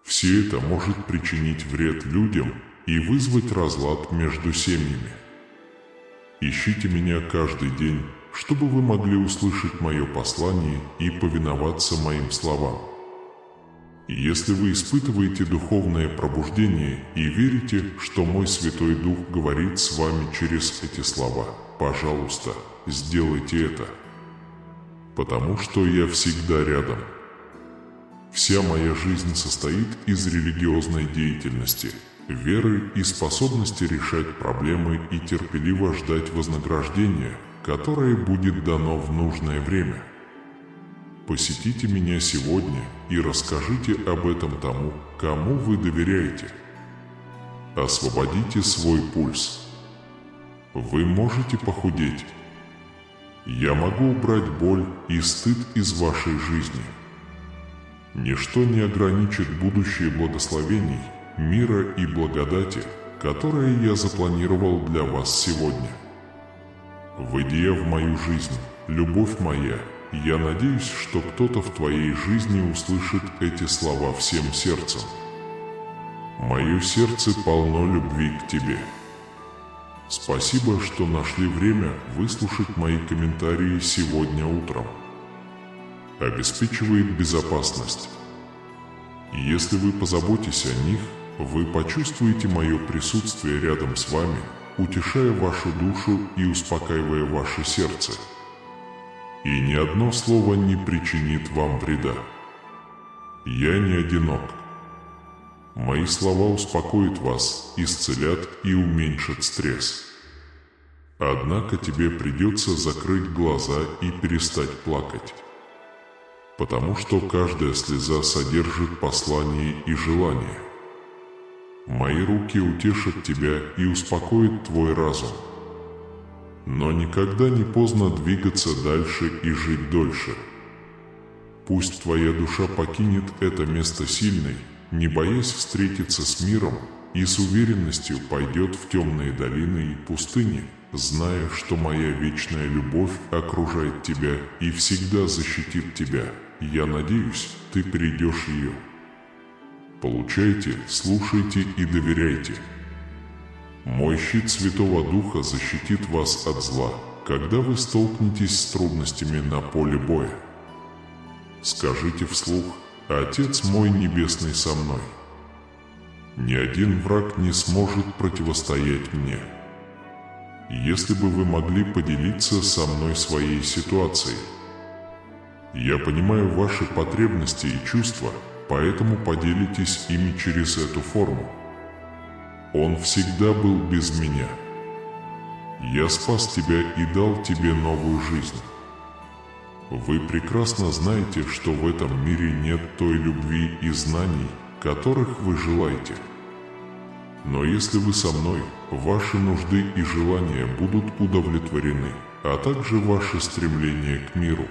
Все это может причинить вред людям и вызвать разлад между семьями. Ищите меня каждый день, чтобы вы могли услышать мое послание и повиноваться моим словам. Если вы испытываете духовное пробуждение и верите, что мой Святой Дух говорит с вами через эти слова, пожалуйста, сделайте это. Потому что я всегда рядом. Вся моя жизнь состоит из религиозной деятельности, веры и способности решать проблемы и терпеливо ждать вознаграждения, которое будет дано в нужное время. Посетите меня сегодня и расскажите об этом тому, кому вы доверяете. Освободите свой пульс. Вы можете похудеть. Я могу убрать боль и стыд из вашей жизни. Ничто не ограничит будущее благословений, мира и благодати, которые я запланировал для вас сегодня. Войдя в мою жизнь, любовь моя, я надеюсь, что кто-то в твоей жизни услышит эти слова всем сердцем. Мое сердце полно любви к тебе. Спасибо, что нашли время выслушать мои комментарии сегодня утром. Обеспечивает безопасность. Если вы позаботитесь о них, вы почувствуете мое присутствие рядом с вами, утешая вашу душу и успокаивая ваше сердце. И ни одно слово не причинит вам вреда. Я не одинок. Мои слова успокоят вас, исцелят и уменьшат стресс. Однако тебе придется закрыть глаза и перестать плакать. Потому что каждая слеза содержит послание и желание. Мои руки утешат тебя и успокоят твой разум. Но никогда не поздно двигаться дальше и жить дольше. Пусть твоя душа покинет это место сильной, не боясь встретиться с миром, и с уверенностью пойдет в темные долины и пустыни, зная, что моя вечная любовь окружает тебя и всегда защитит тебя. Я надеюсь, ты перейдешь ее. Получайте, слушайте и доверяйте. Мой щит Святого Духа защитит вас от зла, когда вы столкнетесь с трудностями на поле боя. Скажите вслух: «Отец мой Небесный со мной». Ни один враг не сможет противостоять мне. Если бы вы могли поделиться со мной своей ситуацией. Я понимаю ваши потребности и чувства, поэтому поделитесь ими через эту форму. Он всегда был без меня. Я спас тебя и дал тебе новую жизнь. Вы прекрасно знаете, что в этом мире нет той любви и знаний, которых вы желаете. Но если вы со мной, ваши нужды и желания будут удовлетворены, а также ваше стремление к миру.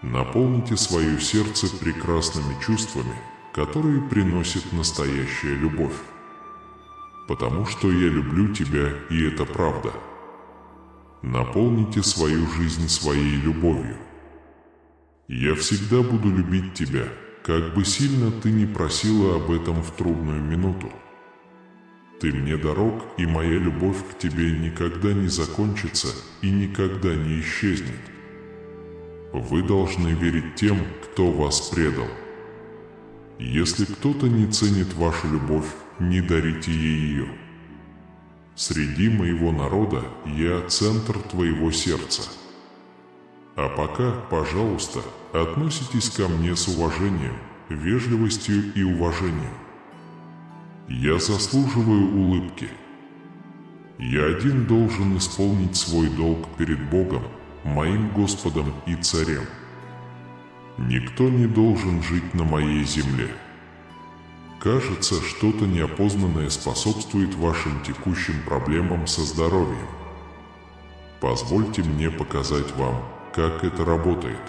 Наполните свое сердце прекрасными чувствами, которые приносят настоящая любовь. Потому что я люблю тебя, и это правда. Наполните свою жизнь своей любовью. Я всегда буду любить тебя, как бы сильно ты ни просила об этом в трудную минуту. Ты мне дорог, и моя любовь к тебе никогда не закончится и никогда не исчезнет. Вы должны верить тем, кто вас предал. Если кто-то не ценит вашу любовь, не дарите ей ее. Среди моего народа я центр твоего сердца. А пока, пожалуйста, относитесь ко мне с уважением, вежливостью и уважением. Я заслуживаю улыбки. Я один должен исполнить свой долг перед Богом, моим Господом и Царем. Никто не должен жить на моей земле. Кажется, что-то неопознанное способствует вашим текущим проблемам со здоровьем. Позвольте мне показать вам, как это работает.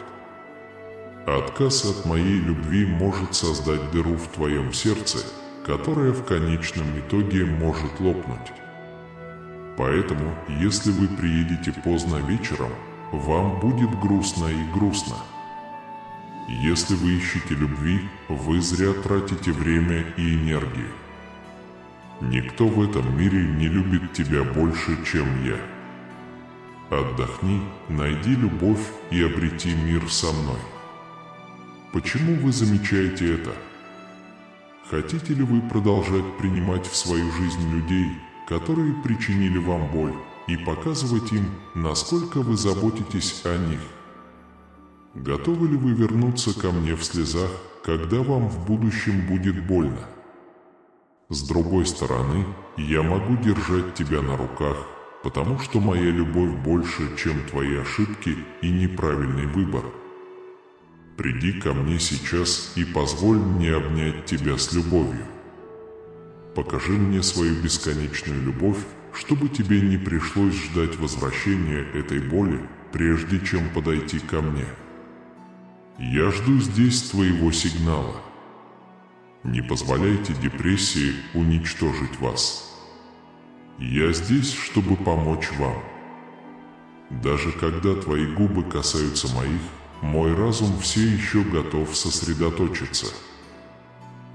Отказ от моей любви может создать дыру в твоем сердце, которая в конечном итоге может лопнуть. Поэтому, если вы приедете поздно вечером, вам будет грустно и грустно. Если вы ищете любви, вы зря тратите время и энергию. Никто в этом мире не любит тебя больше, чем я. Отдохни, найди любовь и обрети мир со мной. Почему вы замечаете это? Хотите ли вы продолжать принимать в свою жизнь людей, которые причинили вам боль, и показывать им, насколько вы заботитесь о них? Готовы ли вы вернуться ко мне в слезах, когда вам в будущем будет больно? С другой стороны, я могу держать тебя на руках, потому что моя любовь больше, чем твои ошибки и неправильный выбор. Приди ко мне сейчас и позволь мне обнять тебя с любовью. Покажи мне свою бесконечную любовь, чтобы тебе не пришлось ждать возвращения этой боли, прежде чем подойти ко мне. Я жду здесь твоего сигнала. Не позволяйте депрессии уничтожить вас. Я здесь, чтобы помочь вам. Даже когда твои губы касаются моих, мой разум все еще готов сосредоточиться.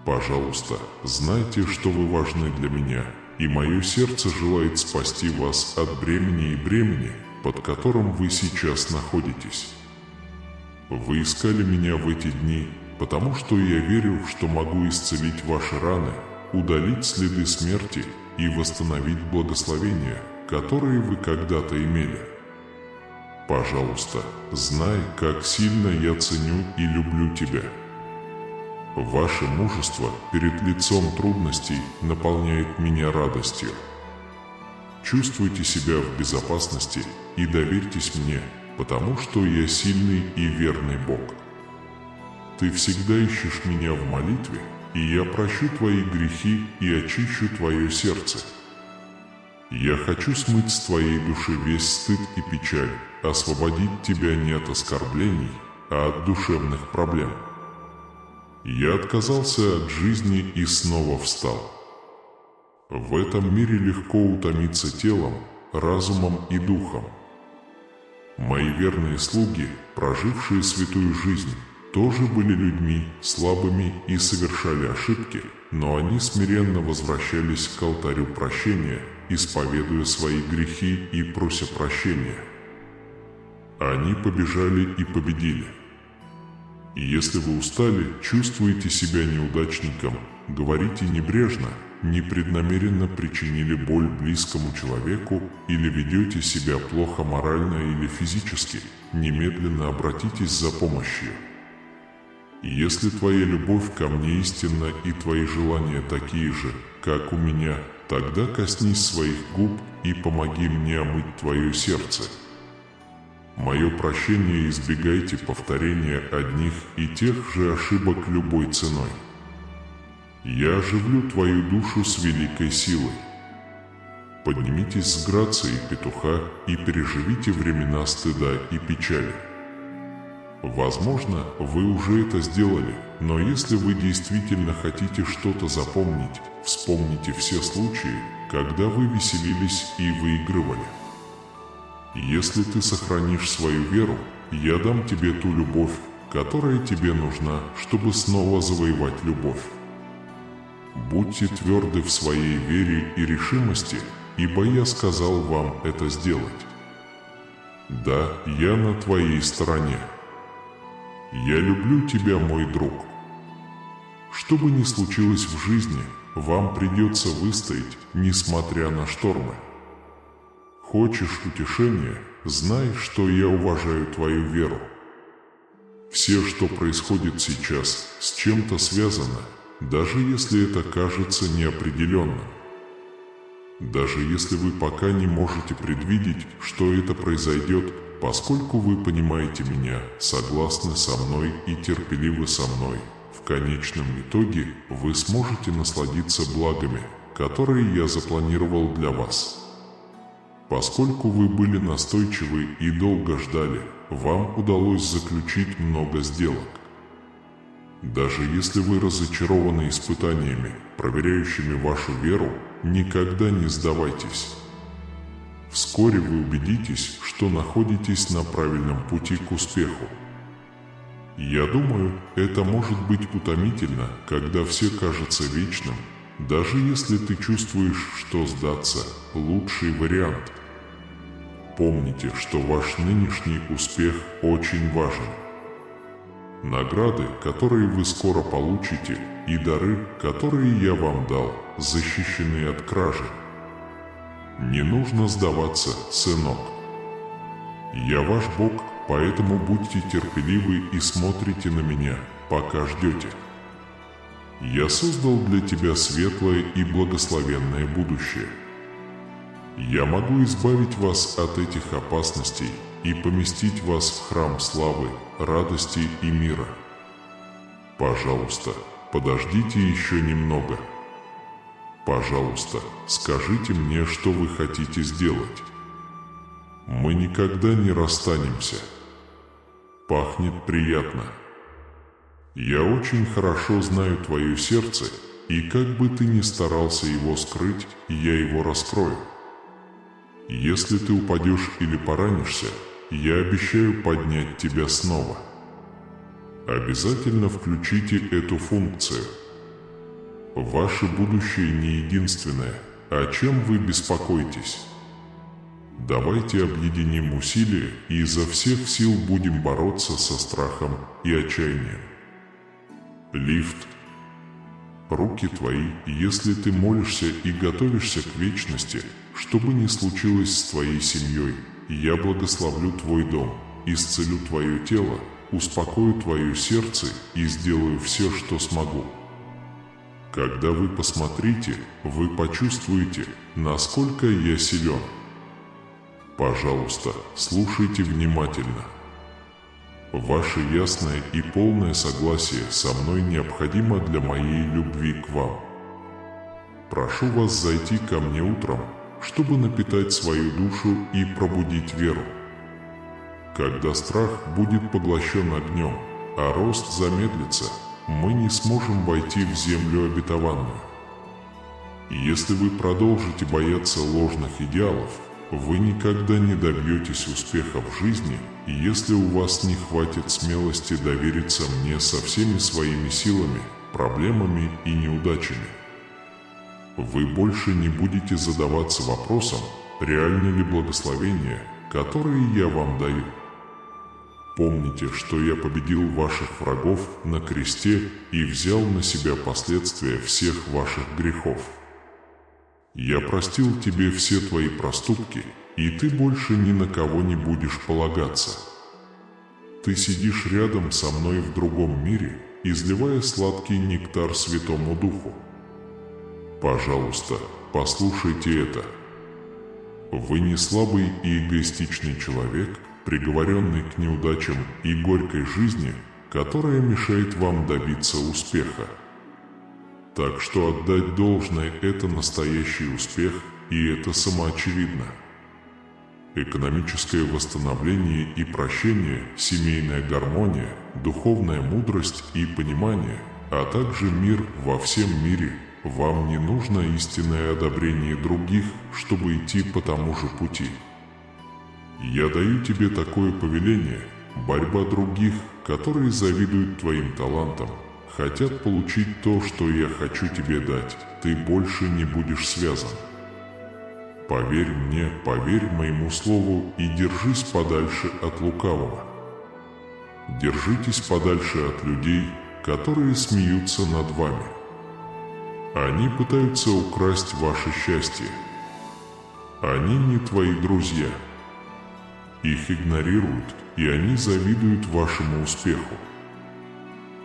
Пожалуйста, знайте, что вы важны для меня, и мое сердце желает спасти вас от бремени и бремени, под которым вы сейчас находитесь. Вы искали меня в эти дни, потому что я верю, что могу исцелить ваши раны, удалить следы смерти и восстановить благословения, которые вы когда-то имели. Пожалуйста, знай, как сильно я ценю и люблю тебя. Ваше мужество перед лицом трудностей наполняет меня радостью. Чувствуйте себя в безопасности и доверьтесь мне, потому что я сильный и верный Бог. Ты всегда ищешь меня в молитве, и я прощу твои грехи и очищу твое сердце. Я хочу смыть с твоей души весь стыд и печаль, освободить тебя не от оскорблений, а от душевных проблем. Я отказался от жизни и снова встал. В этом мире легко утомиться телом, разумом и духом. Мои верные слуги, прожившие святую жизнь, тоже были людьми слабыми и совершали ошибки, но они смиренно возвращались к алтарю прощения, исповедуя свои грехи и прося прощения. Они побежали и победили. И если вы устали, чувствуете себя неудачником, говорите небрежно, непреднамеренно причинили боль близкому человеку или ведете себя плохо морально или физически, немедленно обратитесь за помощью. Если твоя любовь ко мне истинна и твои желания такие же, как у меня, тогда коснись своих губ и помоги мне омыть твое сердце. Мое прощение избегайте повторения одних и тех же ошибок любой ценой. Я оживлю твою душу с великой силой. Поднимитесь с грацией петуха и переживите времена стыда и печали. Возможно, вы уже это сделали, но если вы действительно хотите что-то запомнить, вспомните все случаи, когда вы веселились и выигрывали. Если ты сохранишь свою веру, я дам тебе ту любовь, которая тебе нужна, чтобы снова завоевать любовь. Будьте тверды в своей вере и решимости, ибо я сказал вам это сделать. Да, я на твоей стороне. Я люблю тебя, мой друг. Что бы ни случилось в жизни, вам придется выстоять, несмотря на штормы. Хочешь утешения, знай, что я уважаю твою веру. Все, что происходит сейчас, с чем-то связано, даже если это кажется неопределенным. Даже если вы пока не можете предвидеть, что это произойдет, поскольку вы понимаете меня, согласны со мной и терпеливы со мной, в конечном итоге вы сможете насладиться благами, которые я запланировал для вас. Поскольку вы были настойчивы и долго ждали, вам удалось заключить много сделок. Даже если вы разочарованы испытаниями, проверяющими вашу веру, никогда не сдавайтесь. Вскоре вы убедитесь, что находитесь на правильном пути к успеху. Я думаю, это может быть утомительно, когда все кажется вечным, даже если ты чувствуешь, что сдаться – лучший вариант. Помните, что ваш нынешний успех очень важен. Награды, которые вы скоро получите, и дары, которые я вам дал, защищены от кражи. Не нужно сдаваться, сынок. Я ваш Бог, поэтому будьте терпеливы и смотрите на меня, пока ждете. Я создал для тебя светлое и благословенное будущее. Я могу избавить вас от этих опасностей и поместить вас в храм славы, радости и мира. Пожалуйста, подождите еще немного. Пожалуйста, скажите мне, что вы хотите сделать. Мы никогда не расстанемся. Пахнет приятно. Я очень хорошо знаю твое сердце, и как бы ты ни старался его скрыть, я его раскрою. Если ты упадешь или поранишься, я обещаю поднять тебя снова. Обязательно включите эту функцию. Ваше будущее не единственное, о чем вы беспокоитесь. Давайте объединим усилия и изо всех сил будем бороться со страхом и отчаянием. Лифт. Руки твои, если ты молишься и готовишься к вечности, что бы ни случилось с твоей семьей, я благословлю твой дом, исцелю твое тело, успокою твое сердце и сделаю все, что смогу. Когда вы посмотрите, вы почувствуете, насколько я силен. Пожалуйста, слушайте внимательно. Ваше ясное и полное согласие со мной необходимо для моей любви к вам. Прошу вас зайти ко мне утром, чтобы напитать свою душу и пробудить веру. Когда страх будет поглощен огнем, а рост замедлится, мы не сможем войти в землю обетованную. Если вы продолжите бояться ложных идеалов, вы никогда не добьетесь успеха в жизни, если у вас не хватит смелости довериться мне со всеми своими силами, проблемами и неудачами. Вы больше не будете задаваться вопросом, реально ли благословение, которое я вам даю. Помните, что я победил ваших врагов на кресте и взял на себя последствия всех ваших грехов. Я простил тебе все твои проступки, и ты больше ни на кого не будешь полагаться. Ты сидишь рядом со мной в другом мире, изливая сладкий нектар Святому Духу. Пожалуйста, послушайте это. Вы не слабый и эгоистичный человек, приговоренный к неудачам и горькой жизни, которая мешает вам добиться успеха. Так что отдать должное – это настоящий успех, и это самоочевидно. Экономическое восстановление и прощение, семейная гармония, духовная мудрость и понимание, а также мир во всем мире. Вам не нужно истинное одобрение других, чтобы идти по тому же пути. Я даю тебе такое повеление – борьба других, которые завидуют твоим талантам, хотят получить то, что я хочу тебе дать, ты больше не будешь связан. Поверь мне, поверь моему слову и держись подальше от лукавого. Держитесь подальше от людей, которые смеются над вами. Они пытаются украсть ваше счастье. Они не твои друзья. Их игнорируют, и они завидуют вашему успеху.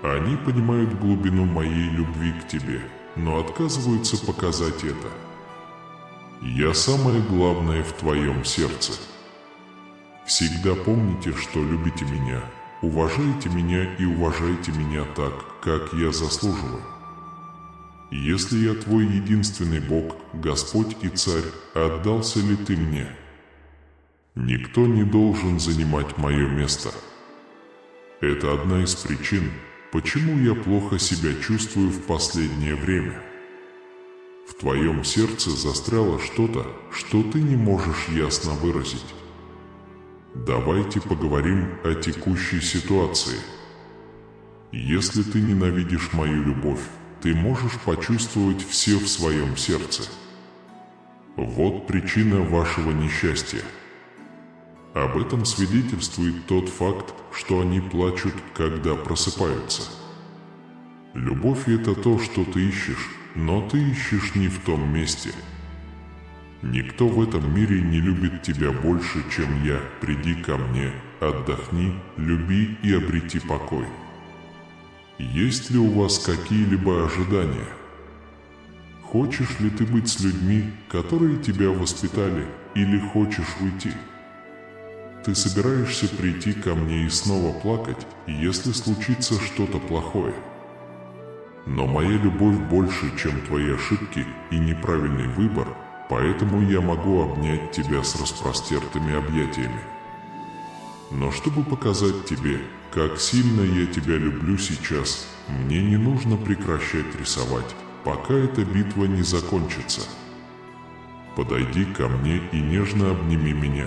Они понимают глубину моей любви к тебе, но отказываются показать это. Я самое главное в твоем сердце. Всегда помните, что любите меня, уважайте меня и уважайте меня так, как я заслуживаю. Если я твой единственный Бог, Господь и Царь, отдался ли ты мне? Никто не должен занимать мое место. Это одна из причин, почему я плохо себя чувствую в последнее время. В твоем сердце застряло что-то, что ты не можешь ясно выразить. Давайте поговорим о текущей ситуации. Если ты ненавидишь мою любовь, ты можешь почувствовать все в своем сердце. Вот причина вашего несчастья. Об этом свидетельствует тот факт, что они плачут, когда просыпаются. Любовь – это то, что ты ищешь, но ты ищешь не в том месте. Никто в этом мире не любит тебя больше, чем я. Приди ко мне, отдохни, люби и обрети покой. Есть ли у вас какие-либо ожидания? Хочешь ли ты быть с людьми, которые тебя воспитали, или хочешь уйти? Ты собираешься прийти ко мне и снова плакать, если случится что-то плохое. Но моя любовь больше, чем твои ошибки и неправильный выбор, поэтому я могу обнять тебя с распростертыми объятиями. Но чтобы показать тебе, как сильно я тебя люблю сейчас, мне не нужно прекращать рисовать, пока эта битва не закончится. Подойди ко мне и нежно обними меня.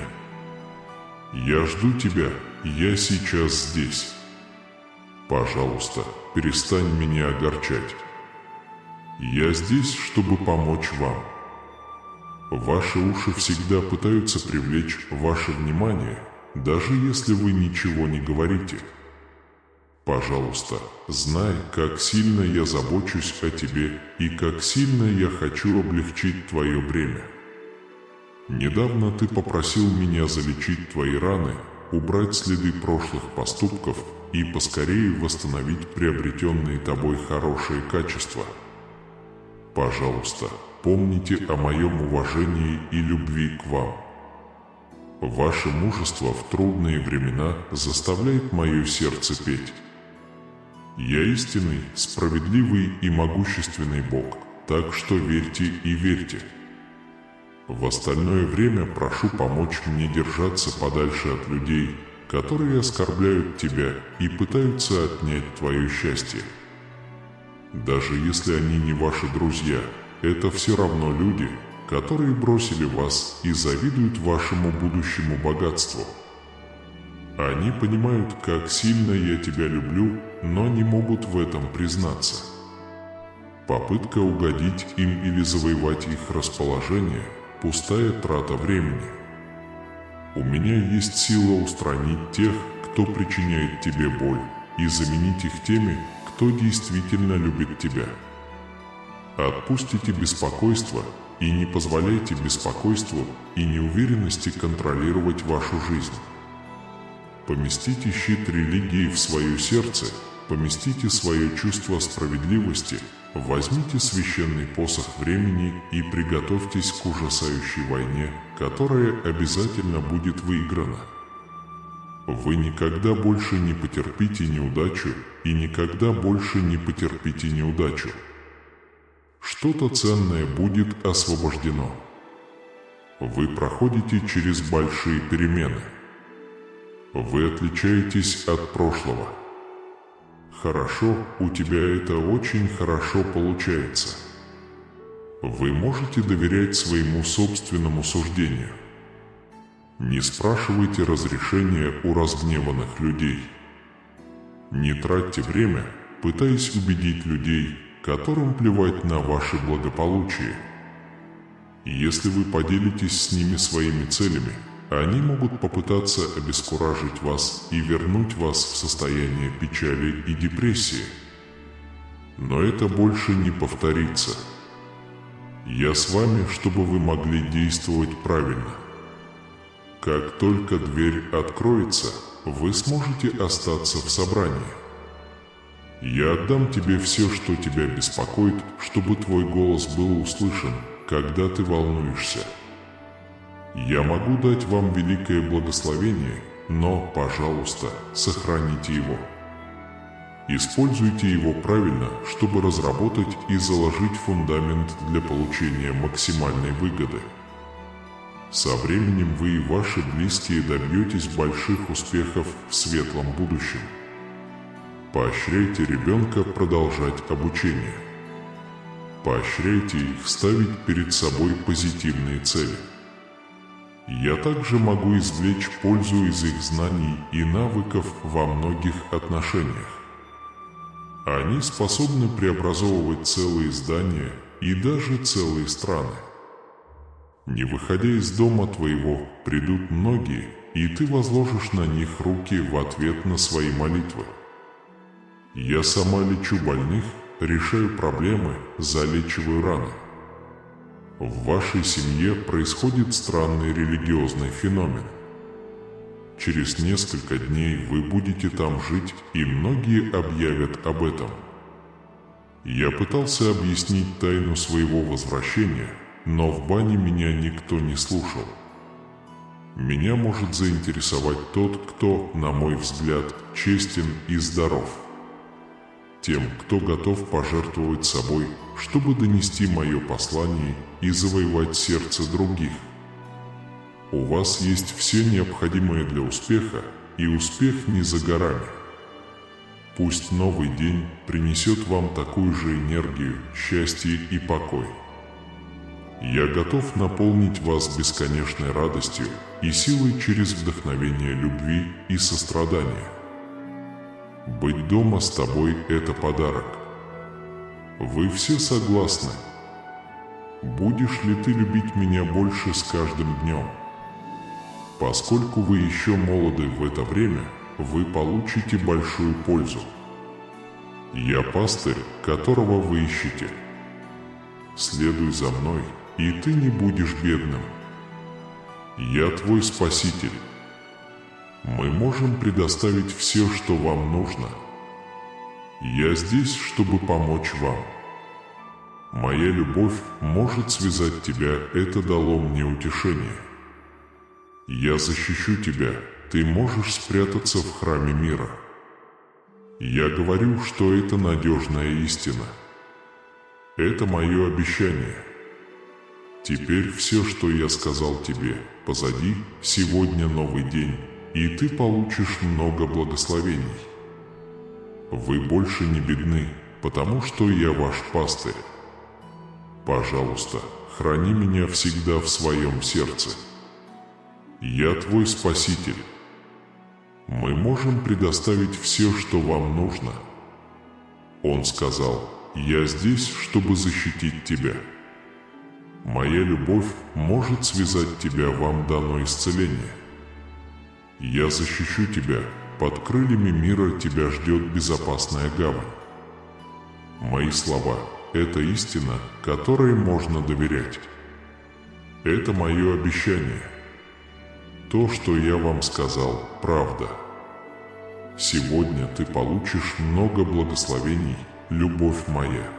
Я жду тебя, я сейчас здесь. Пожалуйста, перестань меня огорчать. Я здесь, чтобы помочь вам. Ваши уши всегда пытаются привлечь ваше внимание, даже если вы ничего не говорите. Пожалуйста, знай, как сильно я забочусь о тебе и как сильно я хочу облегчить твое бремя. Недавно ты попросил меня залечить твои раны, убрать следы прошлых поступков и поскорее восстановить приобретенные тобой хорошие качества. Пожалуйста, помните о моем уважении и любви к вам. Ваше мужество в трудные времена заставляет мое сердце петь. Я истинный, справедливый и могущественный Бог, так что верьте и верьте. В остальное время прошу помочь мне держаться подальше от людей, которые оскорбляют тебя и пытаются отнять твое счастье. Даже если они не ваши друзья, это все равно люди, которые бросили вас и завидуют вашему будущему богатству. Они понимают, как сильно я тебя люблю, но не могут в этом признаться. Попытка угодить им или завоевать их расположение – пустая трата времени. У меня есть сила устранить тех, кто причиняет тебе боль, и заменить их теми, кто действительно любит тебя. Отпустите беспокойство и не позволяйте беспокойству и неуверенности контролировать вашу жизнь. Поместите щит религии в свое сердце, поместите свое чувство справедливости, возьмите священный посох времени и приготовьтесь к ужасающей войне, которая обязательно будет выиграна. Вы никогда больше не потерпите неудачу и никогда больше не потерпите неудачу. Что-то ценное будет освобождено. Вы проходите через большие перемены. Вы отличаетесь от прошлого. Хорошо, у тебя это очень хорошо получается. Вы можете доверять своему собственному суждению. Не спрашивайте разрешения у разгневанных людей. Не тратьте время, пытаясь убедить людей, которым плевать на ваше благополучие. Если вы поделитесь с ними своими целями, они могут попытаться обескуражить вас и вернуть вас в состояние печали и депрессии. Но это больше не повторится. Я с вами, чтобы вы могли действовать правильно. Как только дверь откроется, вы сможете остаться в собрании. Я отдам тебе все, что тебя беспокоит, чтобы твой голос был услышан, когда ты волнуешься. Я могу дать вам великое благословение, но, пожалуйста, сохраните его. Используйте его правильно, чтобы разработать и заложить фундамент для получения максимальной выгоды. Со временем вы и ваши близкие добьетесь больших успехов в светлом будущем. Поощряйте ребенка продолжать обучение. Поощряйте их ставить перед собой позитивные цели. Я также могу извлечь пользу из их знаний и навыков во многих отношениях. Они способны преобразовывать целые здания и даже целые страны. Не выходя из дома твоего, придут многие, и ты возложишь на них руки в ответ на свои молитвы. Я сама лечу больных, решаю проблемы, залечиваю раны. В вашей семье происходит странный религиозный феномен. Через несколько дней вы будете там жить, и многие объявят об этом. Я пытался объяснить тайну своего возвращения, но в бане меня никто не слушал. Меня может заинтересовать тот, кто, на мой взгляд, честен и здоров. Тем, кто готов пожертвовать собой, чтобы донести мое послание и завоевать сердце других. У вас есть все необходимое для успеха, и успех не за горами. Пусть новый день принесет вам такую же энергию, счастье и покой. Я готов наполнить вас бесконечной радостью и силой через вдохновение любви и сострадания. Быть дома с тобой – это подарок. Вы все согласны? Будешь ли ты любить меня больше с каждым днем? Поскольку вы еще молоды в это время, вы получите большую пользу. Я пастырь, которого вы ищете. Следуй за мной, и ты не будешь бедным. Я твой спаситель. Мы можем предоставить все, что вам нужно. Я здесь, чтобы помочь вам. Моя любовь может связать тебя, это дало мне утешение. Я защищу тебя, ты можешь спрятаться в храме мира. Я говорю, что это надежная истина. Это мое обещание. Теперь все, что я сказал тебе, позади, сегодня новый день, и ты получишь много благословений. Вы больше не бедны, потому что я ваш пастырь. Пожалуйста, храни меня всегда в своем сердце. Я твой спаситель. Мы можем предоставить все, что вам нужно. Он сказал: я здесь, чтобы защитить тебя. Моя любовь может связать тебя, вам дано исцеление. Я защищу тебя, под крыльями мира тебя ждет безопасная гавань. Мои слова – это истина, которой можно доверять. Это мое обещание. То, что я вам сказал, правда. Сегодня ты получишь много благословений, любовь моя.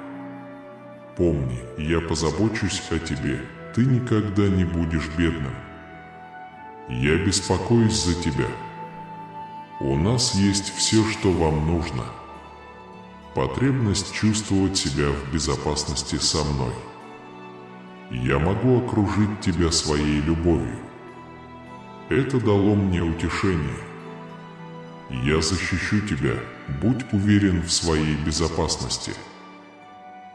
Помни, я позабочусь о тебе, ты никогда не будешь бедным. Я беспокоюсь за тебя. У нас есть все, что вам нужно. Потребность чувствовать себя в безопасности со мной. Я могу окружить тебя своей любовью. Это дало мне утешение. Я защищу тебя, будь уверен в своей безопасности.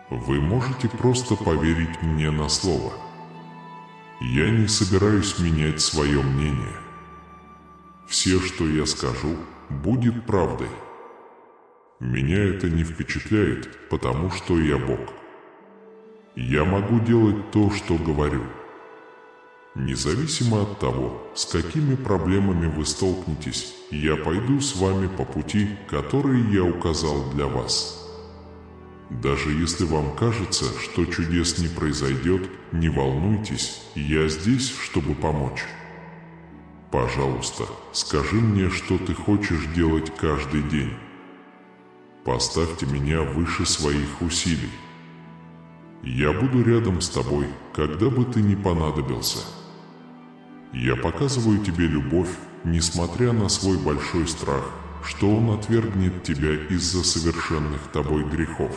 Вы можете просто поверить мне на слово. Я не собираюсь менять свое мнение. Все, что я скажу, будет правдой. Меня это не впечатляет, потому что я Бог. Я могу делать то, что говорю. Независимо от того, с какими проблемами вы столкнетесь, я пойду с вами по пути, который я указал для вас. Даже если вам кажется, что чудес не произойдет, не волнуйтесь, я здесь, чтобы помочь. Пожалуйста, скажи мне, что ты хочешь делать каждый день. Поставьте меня выше своих усилий. Я буду рядом с тобой, когда бы ты ни понадобился. Я показываю тебе любовь, несмотря на свой большой страх, что он отвергнет тебя из-за совершенных тобой грехов.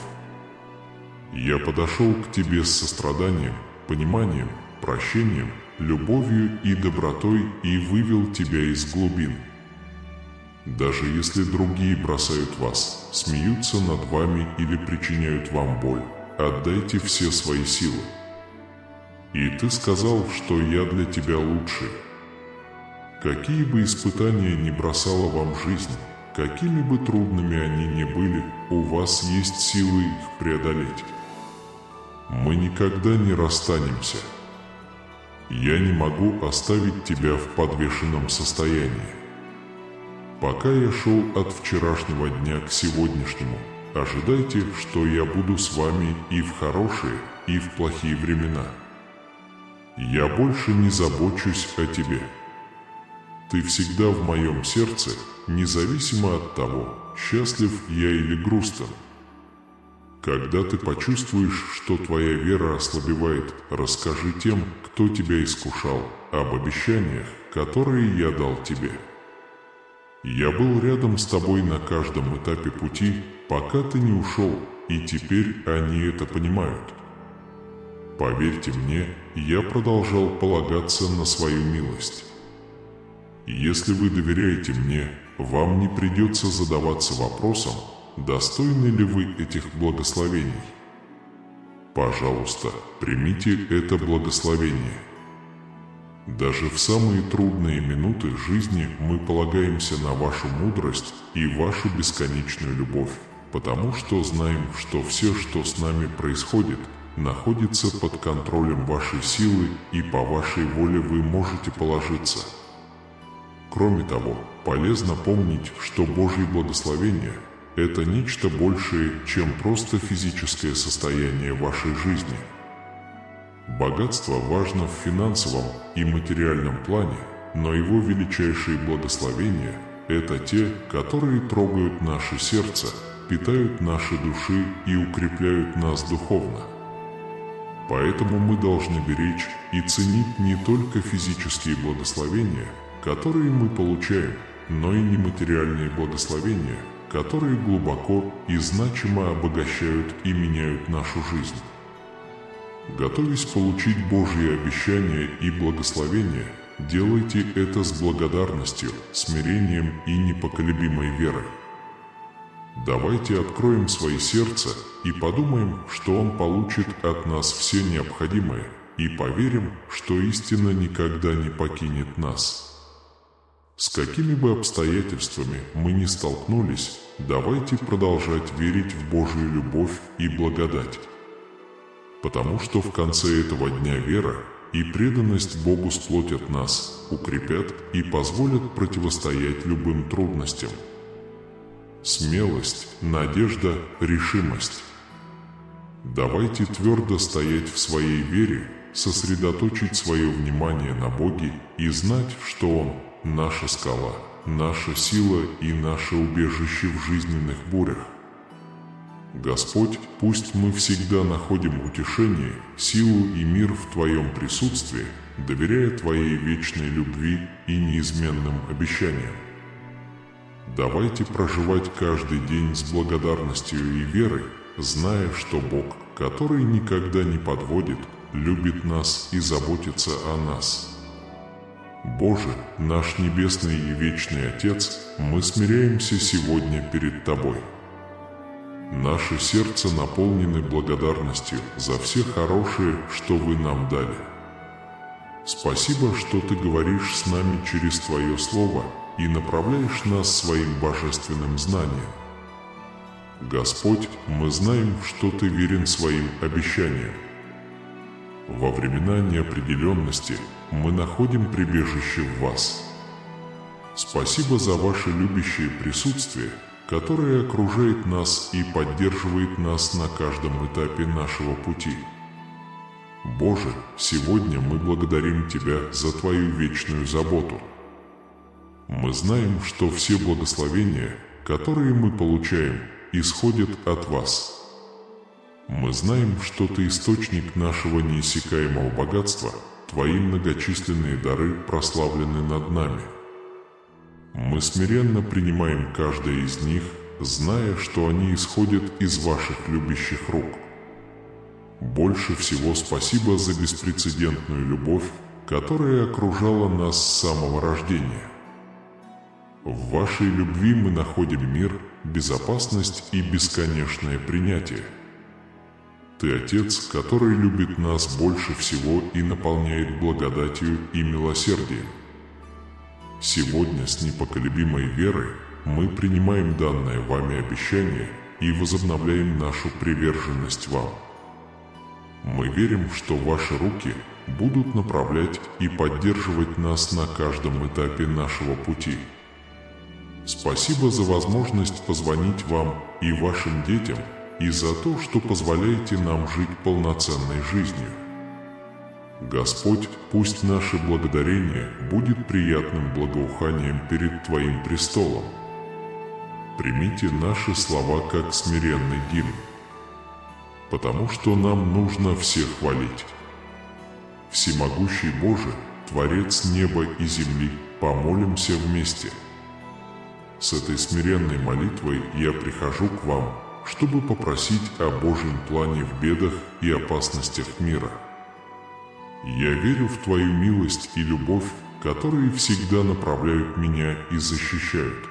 Я подошел к тебе с состраданием, пониманием, прощением, любовью и добротой и вывел тебя из глубин. Даже если другие бросают вас, смеются над вами или причиняют вам боль, отдайте все свои силы. И ты сказал, что я для тебя лучший. Какие бы испытания ни бросала вам жизнь, какими бы трудными они ни были, у вас есть силы их преодолеть. Мы никогда не расстанемся. Я не могу оставить тебя в подвешенном состоянии. Пока я шел от вчерашнего дня к сегодняшнему, ожидайте, что я буду с вами и в хорошие, и в плохие времена. Я больше не забочусь о тебе. Ты всегда в моем сердце, независимо от того, счастлив я или грустен. Когда ты почувствуешь, что твоя вера ослабевает, расскажи тем, кто тебя искушал, об обещаниях, которые я дал тебе. Я был рядом с тобой на каждом этапе пути, пока ты не ушел, и теперь они это понимают. Поверьте мне, я продолжал полагаться на свою милость. Если вы доверяете мне, вам не придется задаваться вопросом, достойны ли вы этих благословений. Пожалуйста, примите это благословение. Даже в самые трудные минуты жизни мы полагаемся на вашу мудрость и вашу бесконечную любовь, потому что знаем, что все, что с нами происходит, находится под контролем вашей силы, и по вашей воле вы можете положиться. Кроме того, полезно помнить, что Божье благословение – это нечто большее, чем просто физическое состояние вашей жизни. Богатство важно в финансовом и материальном плане, но его величайшие благословения – это те, которые трогают наше сердце, питают наши души и укрепляют нас духовно. Поэтому мы должны беречь и ценить не только физические благословения, которые мы получаем, но и нематериальные благословения, которые глубоко и значимо обогащают и меняют нашу жизнь. Готовясь получить Божьи обещания и благословения, делайте это с благодарностью, смирением и непоколебимой верой. Давайте откроем свои сердца и подумаем, что Он получит от нас все необходимое, и поверим, что истина никогда не покинет нас. С какими бы обстоятельствами мы ни столкнулись, давайте продолжать верить в Божью любовь и благодать. Потому что в конце этого дня вера и преданность Богу сплотят нас, укрепят и позволят противостоять любым трудностям. Смелость, надежда, решимость. Давайте твердо стоять в своей вере, сосредоточить свое внимание на Боге и знать, что Он – наша скала, наша сила и наше убежище в жизненных бурях. Господь, пусть мы всегда находим утешение, силу и мир в Твоем присутствии, доверяя Твоей вечной любви и неизменным обещаниям. Давайте проживать каждый день с благодарностью и верой, зная, что Бог, который никогда не подводит, любит нас и заботится о нас. Боже, наш Небесный и Вечный Отец, мы смиряемся сегодня перед Тобой. Наше сердце наполнено благодарностью за все хорошее, что Вы нам дали. Спасибо, что Ты говоришь с нами через Твое Слово и направляешь нас своим божественным знанием. Господь, мы знаем, что Ты верен своим обещаниям. Во времена неопределенности мы находим прибежище в Вас. Спасибо за Ваше любящее присутствие, которое окружает нас и поддерживает нас на каждом этапе нашего пути. Боже, сегодня мы благодарим Тебя за Твою вечную заботу. Мы знаем, что все благословения, которые мы получаем, исходят от Вас. Мы знаем, что Ты источник нашего неиссякаемого богатства, Твои многочисленные дары прославлены над нами. Мы смиренно принимаем каждое из них, зная, что они исходят из Ваших любящих рук. Больше всего спасибо за беспрецедентную любовь, которая окружала нас с самого рождения. В вашей любви мы находим мир, безопасность и бесконечное принятие. Ты Отец, который любит нас больше всего и наполняет благодатью и милосердием. Сегодня с непоколебимой верой мы принимаем данное вами обещание и возобновляем нашу приверженность вам. Мы верим, что ваши руки будут направлять и поддерживать нас на каждом этапе нашего пути. Спасибо за возможность позвонить вам и вашим детям и за то, что позволяете нам жить полноценной жизнью. Господь, пусть наше благодарение будет приятным благоуханием перед Твоим престолом. Примите наши слова как смиренный гимн, потому что нам нужно всех хвалить. Всемогущий Боже, Творец неба и земли, помолимся вместе. С этой смиренной молитвой я прихожу к вам, чтобы попросить о Божьем плане в бедах и опасностях мира. Я верю в Твою милость и любовь, которые всегда направляют меня и защищают.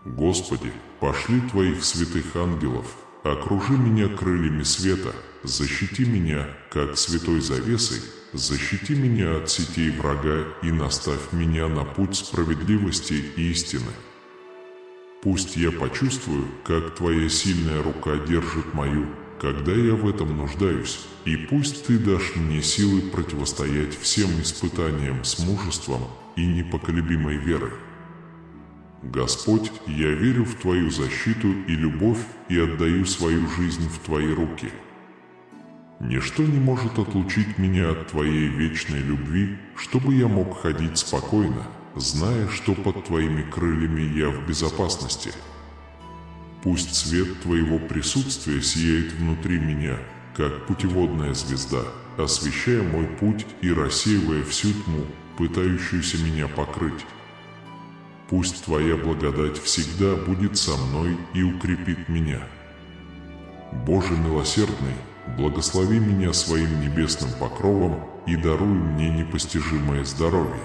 Господи, пошли Твоих святых ангелов, окружи меня крыльями света, защити меня, как святой завесой, защити меня от сетей врага и наставь меня на путь справедливости и истины. Пусть я почувствую, как Твоя сильная рука держит мою, когда я в этом нуждаюсь, и пусть Ты дашь мне силы противостоять всем испытаниям с мужеством и непоколебимой верой. Господь, я верю в Твою защиту и любовь и отдаю свою жизнь в Твои руки. Ничто не может отлучить меня от Твоей вечной любви, чтобы я мог ходить спокойно, зная, что под Твоими крыльями я в безопасности. Пусть свет Твоего присутствия сияет внутри меня, как путеводная звезда, освещая мой путь и рассеивая всю тьму, пытающуюся меня покрыть. Пусть Твоя благодать всегда будет со мной и укрепит меня. Боже милосердный, благослови меня своим небесным покровом и даруй мне непостижимое здоровье.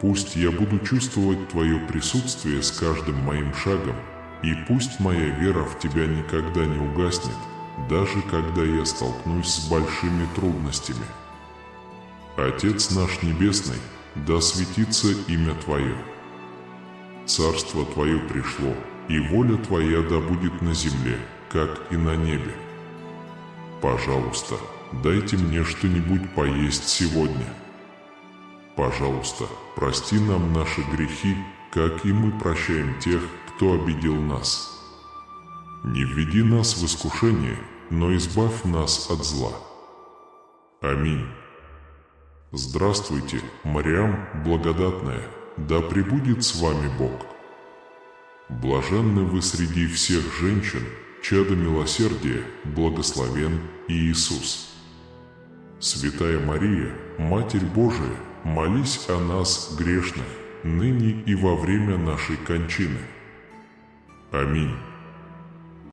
Пусть я буду чувствовать Твое присутствие с каждым моим шагом, и пусть моя вера в Тебя никогда не угаснет, даже когда я столкнусь с большими трудностями. Отец наш Небесный, да светится имя Твое. Царство Твое пришло, и воля Твоя да будет на земле, как и на небе. Пожалуйста, дайте мне что-нибудь поесть сегодня. Пожалуйста, прости нам наши грехи, как и мы прощаем тех, кто обидел нас. Не введи нас в искушение, но избавь нас от зла. Аминь. Здравствуйте, Мариам благодатная, да пребудет с вами Бог. Блаженны вы среди всех женщин, чадо милосердия, благословен Иисус. Святая Мария, Матерь Божия, молись о нас, грешных, ныне и во время нашей кончины. Аминь.